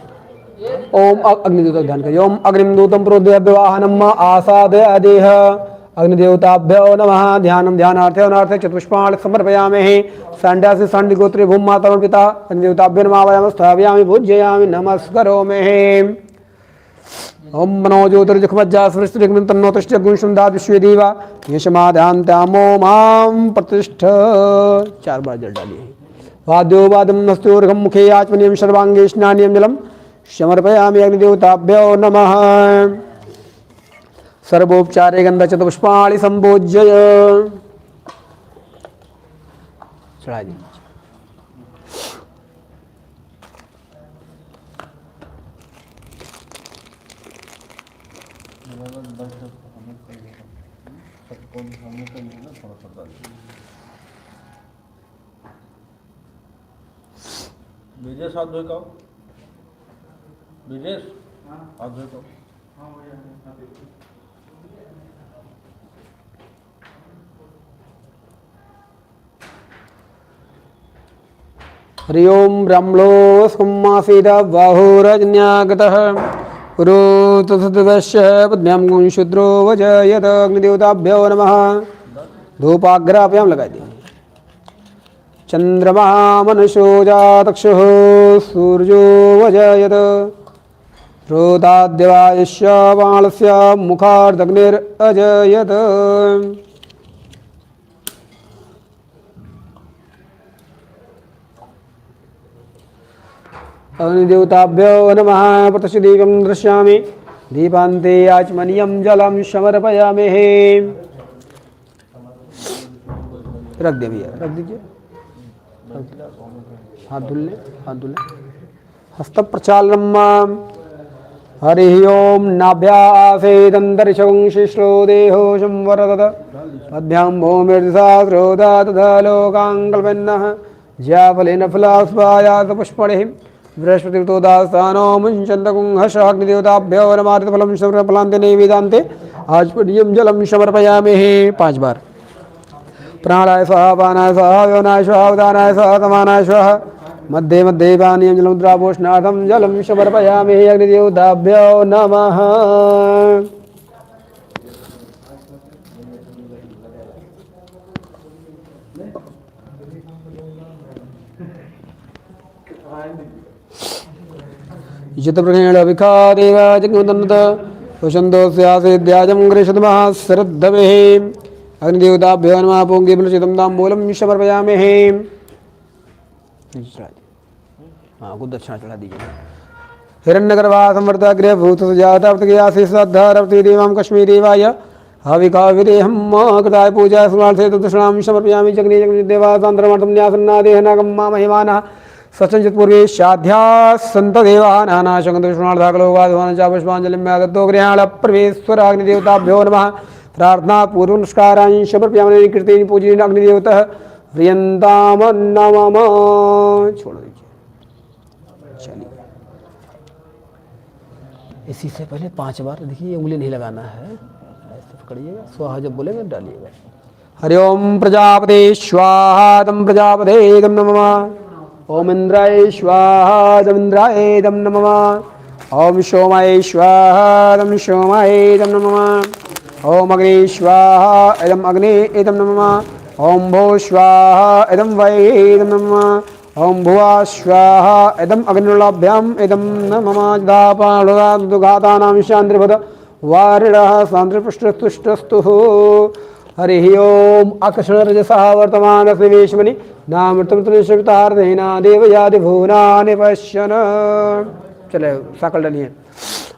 ओम अग्निदेवता ध्यान करें। ओम अग्निमदूतम प्रोद्यवाहनम आसाद अदेह अग्निदेवताभ्यो नमः। ध्यानम ध्यानार्थे अनार्थे चतुष्पाण समर्पयामहे। सांड्यासि सांडी गोत्रे भूम माता पिता अग्निदेवताभ्यो नमः वयम स्थापयामि पूजयामि नमस्करोमहे। ओम मनो ज्योतिर्जखमज्जा सृष्टिरिग्मिं तन्नो तुष्ट गुणशुंदात् विश्वेदेवा यशमाध्यान्त्यामो मां प्रतिष्ठ। 4 बार जल डालिए। वाद्यो वादम नस्तोर्घम मुखे आचमनीयम सर्वांगे स्नानियम जलम समर्पयामि अग्निदेवताभ्यो नमः। सर्वोपचारे गंध चतुष्पाणि संभोज्य चढ़ा दी। विदेश हाथ धोए का विदेश हाथ धोए का। हरि ओम ब्रह्मणो स्कुम्मासीद बाहुरज्ञागतः पुरो तथदवश्य पद्म्यां गुणशूद्रो वजयत अग्निदेवताभ्यो नमः। धूपाग्राभ्याम लगा दिए। चंद्रमा मनुष्यो जातक्षुः सूर्यो वजयत रोदाद्यवायस्य बाणस्य मुखार्दग्निरजयत। अग्निदेवताभ्यो नमः। प्रतिष्ठदीपं दृश्यामि दीपान्ते आचमनीयं जलं समर्पयामहे। रख दे भैया, रख दीजिए। हाथ धुल ले, हाथ धुल ले। हस्त प्रचालनम। हरि ओम नाभ्यासेदंतरिक्षं शिश्रो देहो संवरदत पद्भ्यां भूमिर्दशास्रोदातलोकाङ्कल्पन्नः ज्याफलेन फलास्वायात पुष्पणिः बृहस्पतिर्तोदास्थानो मुञ्चन्तकुंहशाग्निदेवताभ्यो नमार्तफलं सर्वफलान्ते नैवेदान्ते आचमनीयं जलं समर्पयामहे। 5 बार। प्राणाय स्वाहा पानाय स्वाहा व्योनाय स्वाहा उदानाय स्वाहा समानाय स्वाहा मध्ये मध्ये पानीयं जलं द्रावोष्णार्थं जलं समर्पयामि। अग्निदेवताभ्यो नमः। यतप्रगणेन विखादेव जग्मुदन्नत वसन्तोऽस्यासेद्याजं गृहीषद्मः श्रद्धवेः। अग्निदेवताभ्यो नमः पोंगे बलचितम तांबूलम समर्पयामहे। हाँ कुछ दक्षिणा चढ़ा दीजिए। हिरण्यगर्भा संवर्तग्रे भूत सुजाता प्रतिज्ञासी श्रद्धारवती देवां कश्मीरेवाय हविकाविदेहं कृताय पूजा स्मरार्थे तदक्षिणां समर्पयामि। जग्ने जग्ने देवासान्तरमर्थं न्यासन्नादेह नागं मा महिमानः सचञ्चित् पूर्वे शाध्या सन्त देवाः नानाशकन्दुष्णार्धाकलोकाध्वानं च पुष्पाञ्जलिं दत्तो गृहाण प्रवेश्वराग्निदेवताभ्यो नमः। प्रार्थना पूर्व नमस्काराणि समर्पयामि। कृतेन पूजनेन अग्निदेवतः प्रियन्तां नमः। छोड़ दीजिए। चलिए इसी से पहले 5 बार देखिए उंगली नहीं लगाना है, ऐसे पकड़िएगा, स्वाहा जब बोलेंगे डालिएगा। हरि ओम प्रजापते स्वाहा तम प्रजापते तम नमः। ओम इंद्राय स्वाहा तम इंद्राय तम नमः। ओम सोमाय स्वाहा तम सोमाय तम नमः। ओम अग्ने स्वाहा इदम अग्ने इदम नमः। ओम भो स्वाहा इदम वै इदम नमः। ओम भुवा स्वाहा इदम अग्निलाभ्याम इदम नमः। दापाणुगातानां शान्तिर्भवतु वारिणः शान्तिर्पुष्टस्तुष्टस्तु। हरि ओम अकर्षणरजसः वर्तमानस्य वेश्मनि नामृतमृतनिश्चितार्थेन देवयादिभुवनानि पश्यन्। चले सकल डलिए।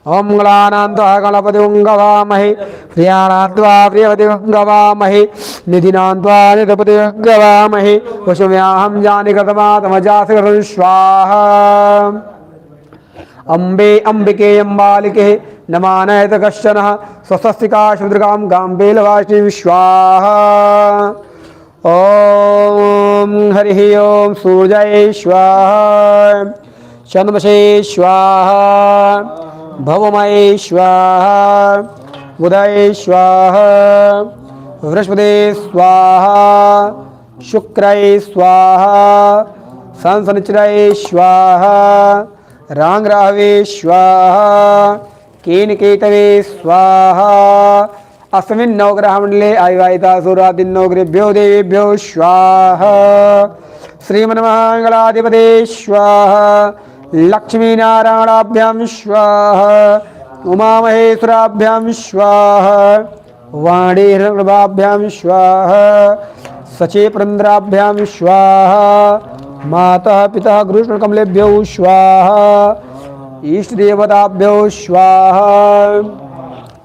ओम गणानान्त्वा गणपतिं गवामहे। प्रियाणान्त्वा प्रियपतिं गवामहे। निधिनान्त्वा निधपतिं गवामहे। वशुम्याहं जानिकतमातमजासकरं स्वाहा। अम्बे अम्बिके अम्बालिके नमानयत कश्चनः स्वस्तिका शुद्रकां गाम्बेलवासिनीं स्वाहा। ओम हरिः ओम सूर्याय स्वाहा। चन्द्रमसे स्वाहा। भवमये स्वाहा। बुधाय स्वाहा। बृहस्पते स्वाहा। शुक्राय स्वाहा। शनिश्चराय स्वाहा। रांगराहवे स्वाहा। केनकेतवे स्वाहा। अस्मिन् नवग्रहमण्डले आयुवायितासुरादीन् नवग्रहेभ्यो देवेभ्यो स्वाहा। श्रीमन्मङ्गलाधिपते स्वाहा। लक्ष्मीनारायणाभ्यां स्वाहा। उमामहेश्वराभ्यां स्वाहा। वाणीहिरण्यगर्भाभ्यां स्वाहा। सचेपुरन्द्राभ्यां स्वाहा। माता पिता गुरुष्णकमलेभ्यो स्वाहा। इष्टदेवताभ्यो स्वाहा।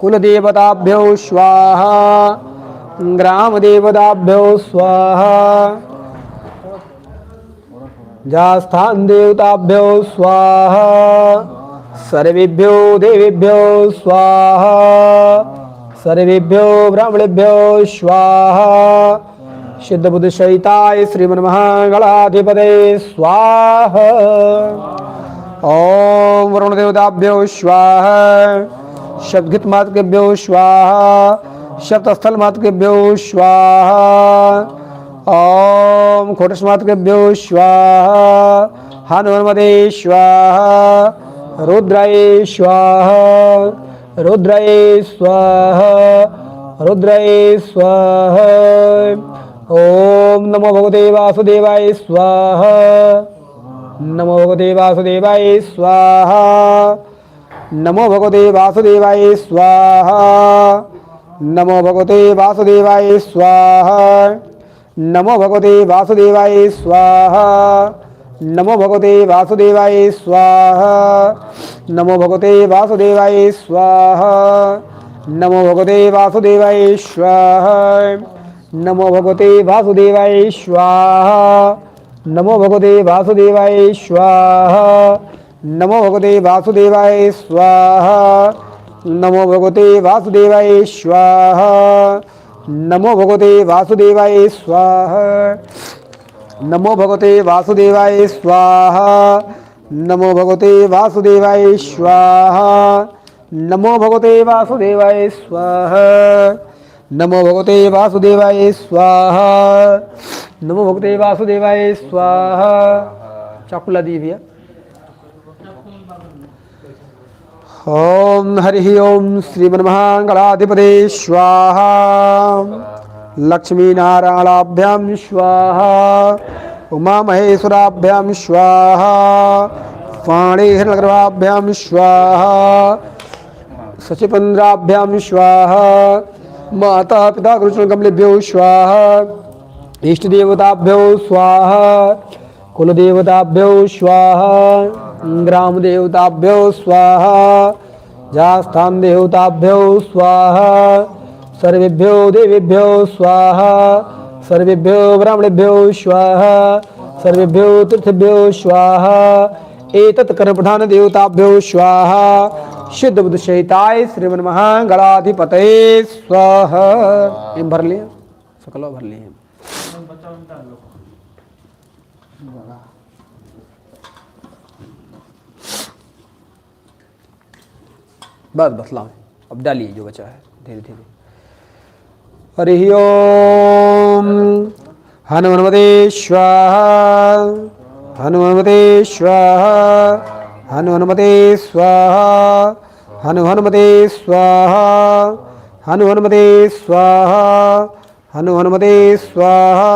कुलदेवताभ्यो स्वाहा। ग्रामदेवताभ्यो स्वाहा। जास्थान देवताभ्यो स्वाहा। सर्वेभ्यो देवेभ्यो स्वाहा। सर्वेभ्यो ब्राह्मणेभ्यो स्वाहा। सिद्धबुद्ध सहिताय श्रीमन्महागणाधिपते स्वाहा। ओम वरुण देवताभ्यो स्वाहा। शब्दगीत मातृभ्यो स्वाहा। शब्दस्थल मातृभ्यो स्वाहा। ओम खोटस मातृभ्यो स्वाहा। हनुमते स्वाहा। रुद्राय स्वाहा। रुद्राय स्वाहा। रुद्राय स्वाहा। ओम नमो भगवते वासुदेवाय स्वाहा। नमो भगवते वासुदेवाय स्वाहा। नमो भगवते वासुदेवाय स्वाहा। नमो भगवते वासुदेवाय स्वाहा। नमो भगवते वासुदेवाय स्वाहा। नमो भगवते वासुदेवाय स्वाहा। नमो भगवते वासुदेवाय स्वाहा। नमो भगवते वासुदेवाय स्वाहा। नमो भगवते वासुदेवाय स्वाहा। नमो भगवते वासुदेवाय स्वाहा। नमो भगवते वासुदेवाय स्वाहा। नमो भगवते वासुदेवाय स्वाहा। नमो भगवते वासुदेवाय स्वाहा। नमो भगवते वासुदेवाय स्वाहा। नमो भगवते वासुदेवाय स्वाहा। नमो भगवते वासुदेवाय स्वाहा। नमो भगवते वासुदेवाय स्वाहा। नमो भगवते वासुदेवाय स्वाहा। चाकू ला दी भैया। ओम हरि ओम श्रीमन्महागणाधिपते स्वाहा। लक्ष्मीनारायणाभ्यां स्वाहा। उमामहेश्वराभ्यां स्वाहा। वाणीहिरण्यगर्भाभ्यां स्वाहा। सचिपन्द्राभ्यां स्वाहा। माता पिता गुरुचरण कमलेभ्यो स्वाहा इष्ट देवताभ्यो स्वाहा कुल देवताभ्यो स्वाहा ग्राम देवताभ्यो स्वाहा जास्थान देवताभ्यो स्वाहा सर्वेभ्यो देवेभ्यो स्वाहा सर्वेभ्यो ब्राह्मणेभ्यो स्वाहा सर्वेभ्यो तीर्थेभ्यो स्वाहा एतत् कर्म प्रधान देवताभ्यो स्वाहा शुद्ध बुद्ध शैताय श्रीमन महागणाधिपतये स्वाहा। इन भर लिए सकलो भर लिए बस बस लाओ अब डालिए जो बचा है धीरे धीरे। हरि ओम हनुमते स्वाहा हनुमते स्वाहा हनुमते स्वाहा हनुमते स्वाहा हनुमते स्वाहा हनुमते स्वाहा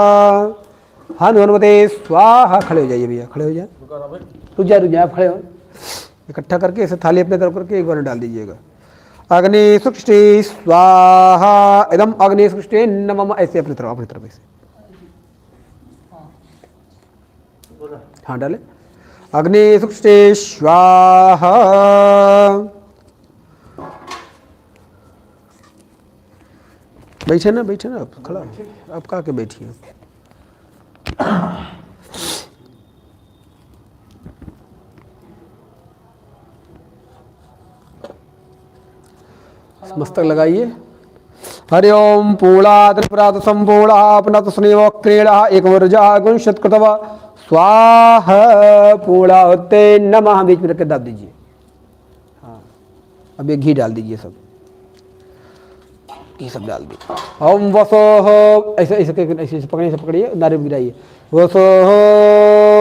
हनुमते स्वाहा। खड़े हो जाइए भैया खड़े हो जाए रुक जाए आप खड़े हो इकट्ठा करके इसे थाली अपने तरफ करके एक बार डाल दीजिएगा। अग्नि सृष्टि स्वाहा एकदम अग्नि सृष्टि नमः ऐसे अपनी तरफ ऐसे हाँ डाले अग्नि सृष्टि स्वाहा। बैठे ना आप खड़ा आप कहा के बैठिए। मस्तक लगाइए। हरि ओम पूर्णा त्रिपुरात संपूर्णा अपनत स्नेह क्रीड़ा एक वर्जा गुणशत कृतवा स्वाहा पूर्णा होते नमः बीच में रख के दाब दीजिए। हाँ अब ये घी डाल दीजिए सब घी सब डाल दीजिए। ओम वसो ऐसे ऐसे ऐसे पकड़िए से पकड़िए नारियल गिराइए। वसो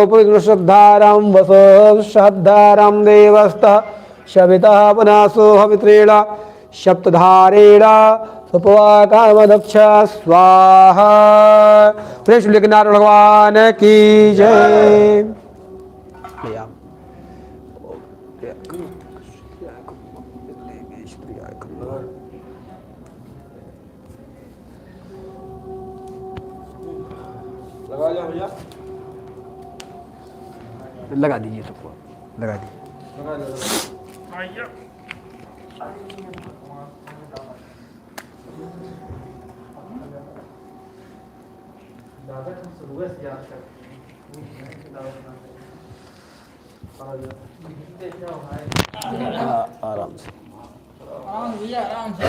पुरुषोद्धारम वसो श्रद्धारम देवस्तः शविता पुनासो हवित्रेणा सप्तधारेण सुपवा कामदक्ष स्वाहा। प्रेष नारायण भगवान की जय। लगा दीजिए सबको लगा दीजिए। आराम से भैया आराम से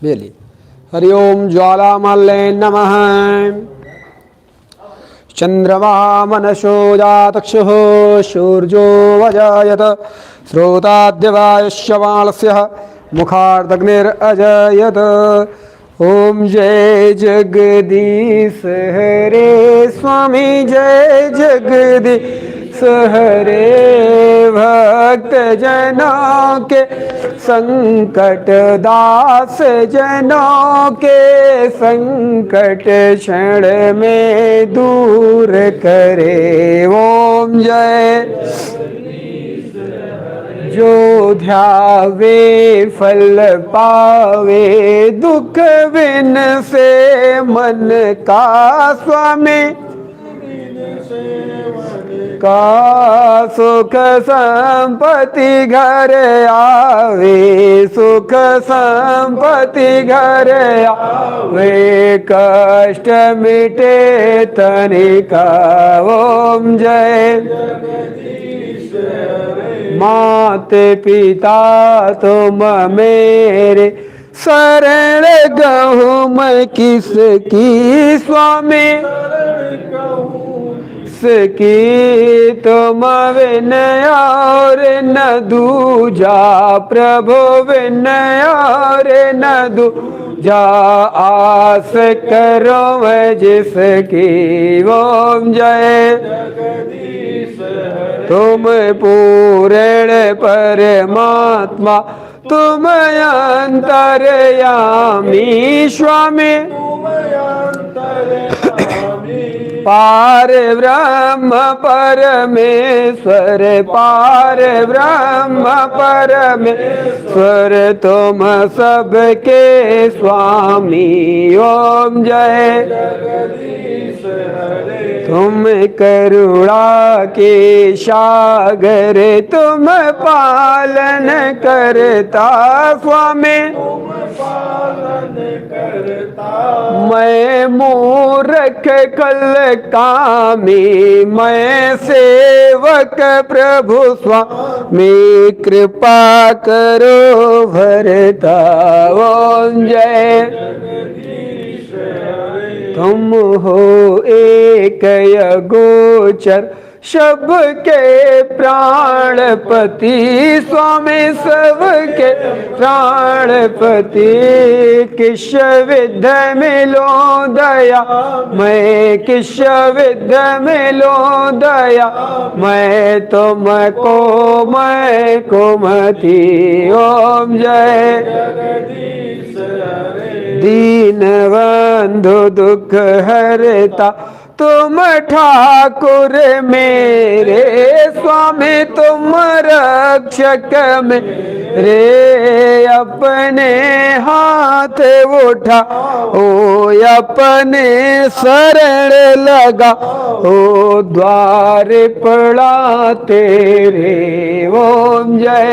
बेली। हरि ओम ज्वालामल्ले नमः। चंद्रमा मनसो जातक्षुः सूर्यो वजायत श्रोताद्यवायश्यमालस्य मुखार्दग्निरजयत। ओम जय जगदीश हरे स्वामी जय जगदीश हरे। भक्त जनों के संकट दास जनों के संकट क्षण में दूर करे। ओम जय जो ध्यावे फल पावे दुख बिन से मन का स्वामी का सुख संपत्ति घर आवे सुख संपत्ति घर आवे कष्ट मिटे तनिका। ओम जय माते पिता तुम मेरे शरण गहूँ मैं किसकी स्वामी की तुम विनय और न दूजा प्रभु विनय और न दूजा आस करो मैं जिसकी। ओम जय तुम पूर्ण परमात्मा तुम अंतर्यामी स्वामी पार ब्रह्म परमेश्वर, पार ब्रह्म परमेश्वर, तुम सबके स्वामी। ओम जय तुम करुणा के सागर, तुम पालन करता स्वामी। मैं मूर्ख कल कामी, मैं सेवक प्रभु स्वामी, कृपा करो भरता। ओम जय तुम हो एक गोचर, सबके प्राणपति स्वामी, सबके प्राणपति। किस विध मिलो दया, मैं किस विध मिलो दया, मैं तुमको मैं कुमति। ओम जय दीन बंधु दुख हरता, तुम ठाकुर मेरे स्वामी, तुम रक्षक मेरे। अपने हाथ उठा ओ अपने शरण लगा, ओ द्वार पड़ा तेरे। ओम जय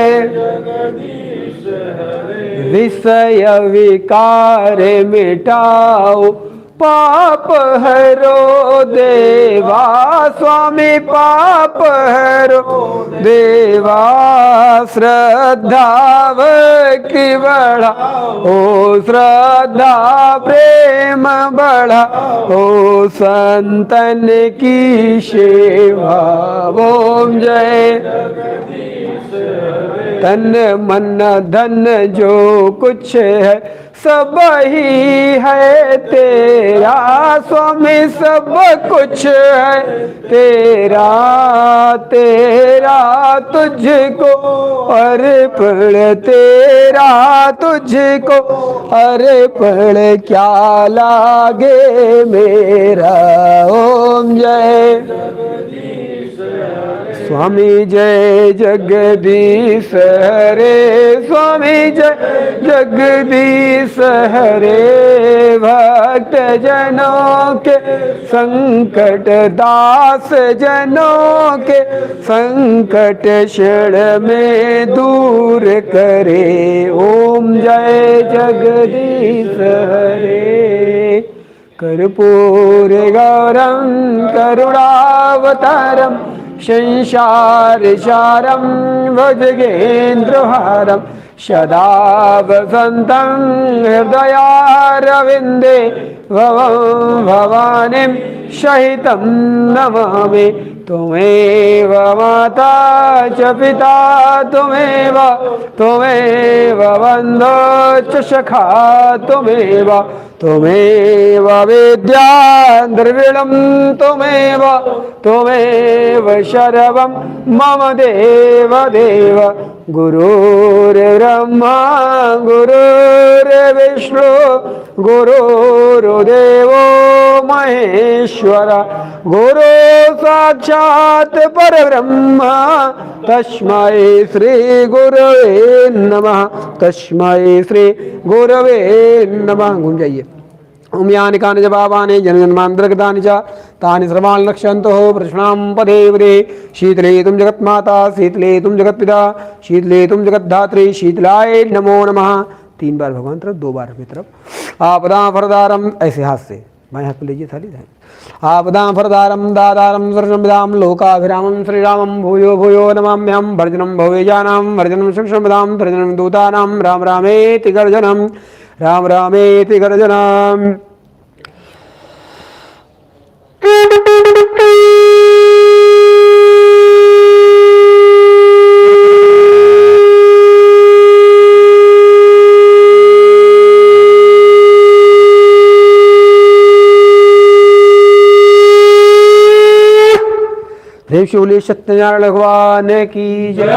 विषय विकार मिटाओ, पाप हरो देवा स्वामी, पाप हरो देवा। श्रद्धा भक्ति बढ़ा ओ श्रद्धा प्रेम बढ़ा, ओ संतन की सेवा। ओम जय तन मन धन जो कुछ है, सब ही है तेरा स्वामी, सब कुछ है तेरा। तेरा तुझको अर्पण, तेरा तुझको अर्पण, क्या लागे मेरा। ओम जय स्वामी जय जगदीश हरे, स्वामी जय जगदीश हरे। भक्त जनों के संकट, दास जनों के संकट, क्षण में दूर करे। ओम जय जगदीश हरे। कर्पूर गौरम करुणावतारम, संसार सारम भुजगेन्द्रहारम, सदा वसन्तं हृदयारविन्दे भवं भवानीं सहितं नमामि। त्वमेव माता च पिता, त्वमेव बन्धो च सखा, त्वमेव विद्या द्रविणं, त्वमेव सर्वं मम देव देव। गुरुर्ब्रह्मा गुरुर्विष्णु, गुरुर्देवो महेश्वर, गुरु साक्षात् परब्रह्म, तस्मै श्री गुरवे नमः, तस्मै श्री गुरवे नमः। घूम जाइए। ओम यानि कानि च पापानि जन्मजन्मान्तरकृतानि च तानि सर्वाणि रक्षन्तु प्रश्नां पदे पदे। शीतले तुम जगन्माता, शीतले तुम जगत्पिता, शीतले तुम जगद्धात्री, शीतलाय नमो नमः। 3 बार भगवान तरफ, 2 बार अपनी तरफ। आपदा फरदारम, ऐसे हाथ से बाएं हाथ पे लीजिए थाली। आपदा फरदारम दादारम सर्वसंविदाम लोकाभिरामं श्रीरामं भूयो भूयो नमाम्यहं। भर्जनं भवेजानां भर्जनं सूक्ष्मदां भर्जनं दूतानां, राम रामेति गर्जनं, राम रामेति गर्जनम्। देव शिवली सत्यनारायण भगवान की जय,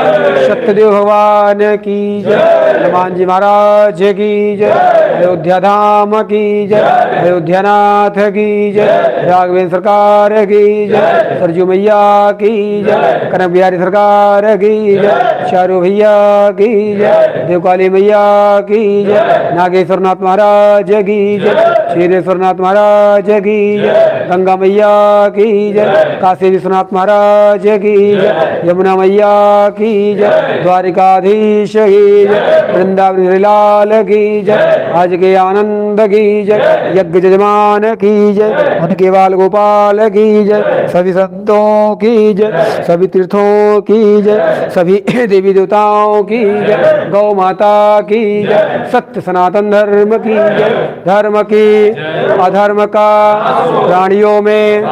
सत्यदेव भगवान की जय, हनुमान जी महाराज की जय। अयोध्या धाम की जय, अयोध्यानाथ की जय, राघवेंद्र सरकार की जय, सरजू मैया की जय, कनक बिहारी सरकार की जय, शारू भैया की जय, देवकाली मैया की जय, नागेश्वरनाथ महाराज की जय, क्षीरेश्वरनाथ महाराज की जय, गंगा मैया की जय, काशी विश्वनाथ महाराज की जय, यमुना मैया की जय, द्वारिकाधीश की जय, वृंदावन लाल की जय, आज के आनंद की जय, यज्ञ जजमान की जय, उनके बाल गोपाल की जय, सभी संतों की जय, सभी तीर्थों की जय, सभी देवी देवताओं की जय, गौ माता की जय, सत्य सनातन धर्म की जय, धर्म की अधर्म का प्राणियों में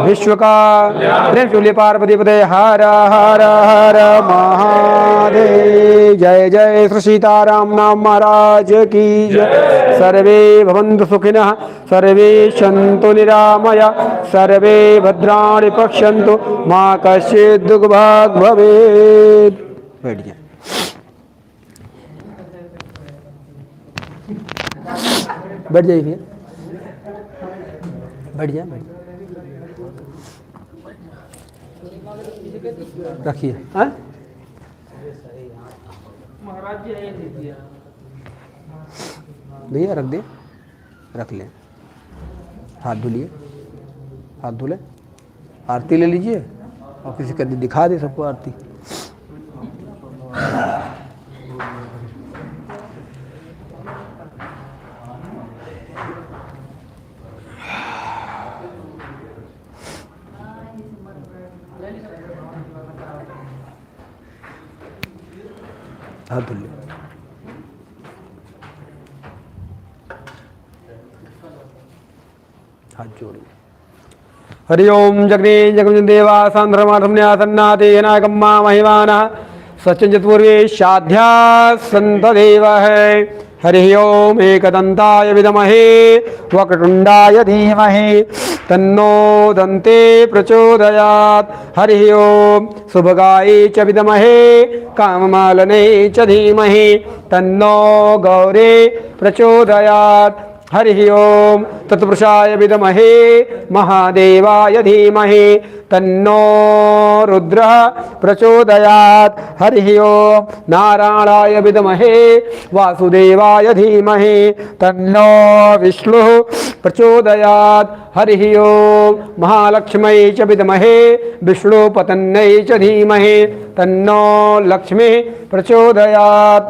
विश्व का प्रेम चूल्य पार्वती पदे हर हर हर महादेव। जय जय श्री सीताराम नाम महाराज की जय। सर्वे भवन्तु सुखिनः, सर्वे सन्तु निरामया, सर्वे भद्राणि पश्यन्तु, मा कश्चित् दुःखभाग् भवेत्। बैठ जाए। बैठ जाइए भैया, बैठ जाए, बैठ रखिए। हाँ भैया रख दे, रख लें। हाथ धुलिए, हाथ धुले, आरती ले लीजिए और किसी का दिखा दे सबको आरती। हाथ धुल ले। हाथ जोड़ ले। हरि ओम जगने जगन देवा सांध्रमाधम्यासन्नाथेनागम्मा महिमानः सच्चंजतपूर्वे साध्या संत देव है। हरि ओम एकदंताय विद्महे वक्रतुंडाय धीमहि तन्नो दन्ते प्रचोदयात्। हरि ओम शुभगाय च विद्महे काममालने च धीमहि तन्नो गौरे प्रचोदयात्। हरि ओम तत्पुरुषाय विद्महे महादेवाय धीमहि तन्नो रुद्रः प्रचोदयात्। हरि ओम नारायणाय विद्महे वासुदेवाय धीमहि तन्नो विष्णुः प्रचोदयात्। हरि ओम महालक्ष्म्यै च विद्महे विष्णुपत्न्यै च धीमहि तन्नो लक्ष्मीः प्रचोदयात्।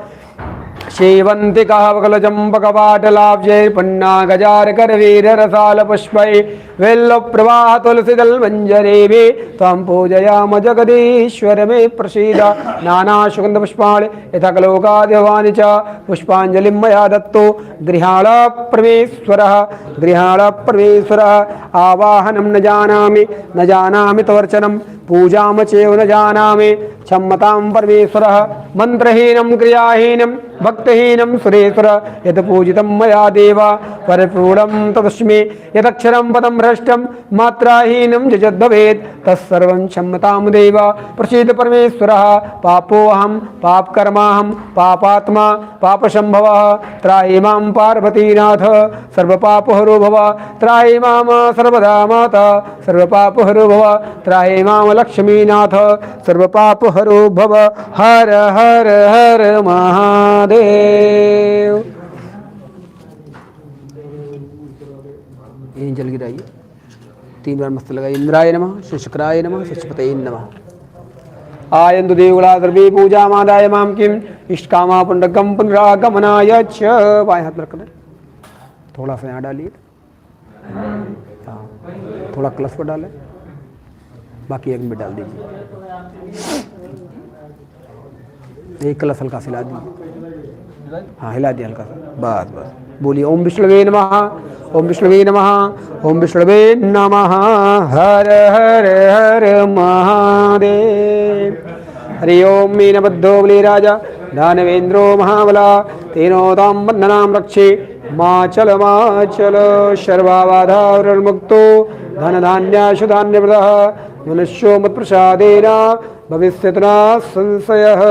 शेवंतिका वकलचंपकपाटलाब्जैर्पन्नागजार्करवीररसालपुष्पै वेल्लप्रवाह तुलसीदलमञ्जरेभि त्वं पूजयाम जगदीश्वर मे प्रसीद। नानासुगन्धपुष्पाणि यथा कलोकाद्यवानि च पुष्पाञ्जलिं मया दत्तो गृहाणप्रवेश्वरः गृहाणप्रवेश्वरः। आवाहनं न जानामि तवर्चनं पूजाम चैव न जानामि क्षम्मतां परमेश्वरः। मन्त्रहीनं क्रियाहीनं भक्तिहीनं सुरेश्वर यत् पूजितं मया देव परिपूर्णं तदस्मि। यदक्षरं पदं भ्रष्टं मात्राहीनं यद्भवेत् तत्सर्वं क्षम्यतां देव प्रसीद परमेश्वरः। पापोऽहं पापकर्माहं पापात्मा पापसंभवः त्राहि मां पार्वतीनाथ सर्वपापहरो भव। त्राहि मां सर्वदा माता सर्वपापहरो भव। त्राहि मां लक्ष्मीनाथ सर्वपापहरो भव। हर हर हर महादेव। जल गिराइए 3 बार मस्त लगाइए। इंद्राय नमः, शुक्राय नमः, शुक्पतये नमः। आयन्तु देवगुला सर्वे पूजा मादाय मां किम इष्टकामा पुण्डकम पुनरागमनाय च। बाएं हाथ में रख लें, थोड़ा सा यहाँ डालिए, हाँ थोड़ा कलश पर डालें, बाकी एक में डाल दीजिए। एक कलश हल्का से हिला दीजिए, हाँ हिला दिया हल्का सा, बस बस। बोलिए ओम विष्णुवे नमः, ओम विष्णुवे नमः, ओम विष्णुवे नमः। हर हर हर महादेव। हरि ओम मीनबद्धो बलि राजा दानवेन्द्रो महाबला तेनो तां बन्धनां रक्षे माचल सर्वाबाधामुक्तो धनधान्याशुधान्यप्रदः मनुष्यो मत्प्रसादेन भविष्यति न संशयः।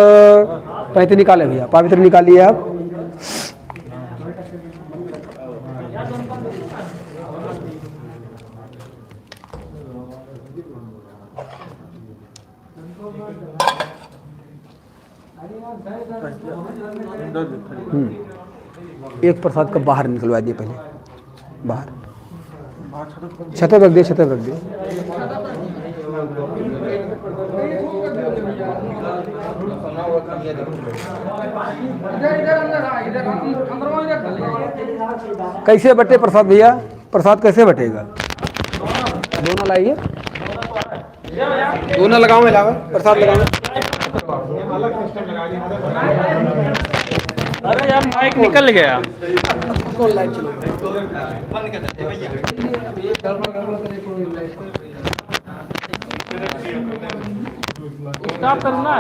पवित्र निकाले भैया, पवित्र निकालिए आप। अंदर देखो। एक प्रसाद का बाहर निकलवा दिए पहले, बाहर बाहर छत छत पर रख दिए, छत पर रख दिए। कैसे बटे प्रसाद भैया, प्रसाद कैसे बटेगा? दोनों लाइए, दोनों लगाओ, मिलाओ प्रसाद लगाओ। अरे यार माइक निकल गया। कौन लाइट चलो स्टॉप करना।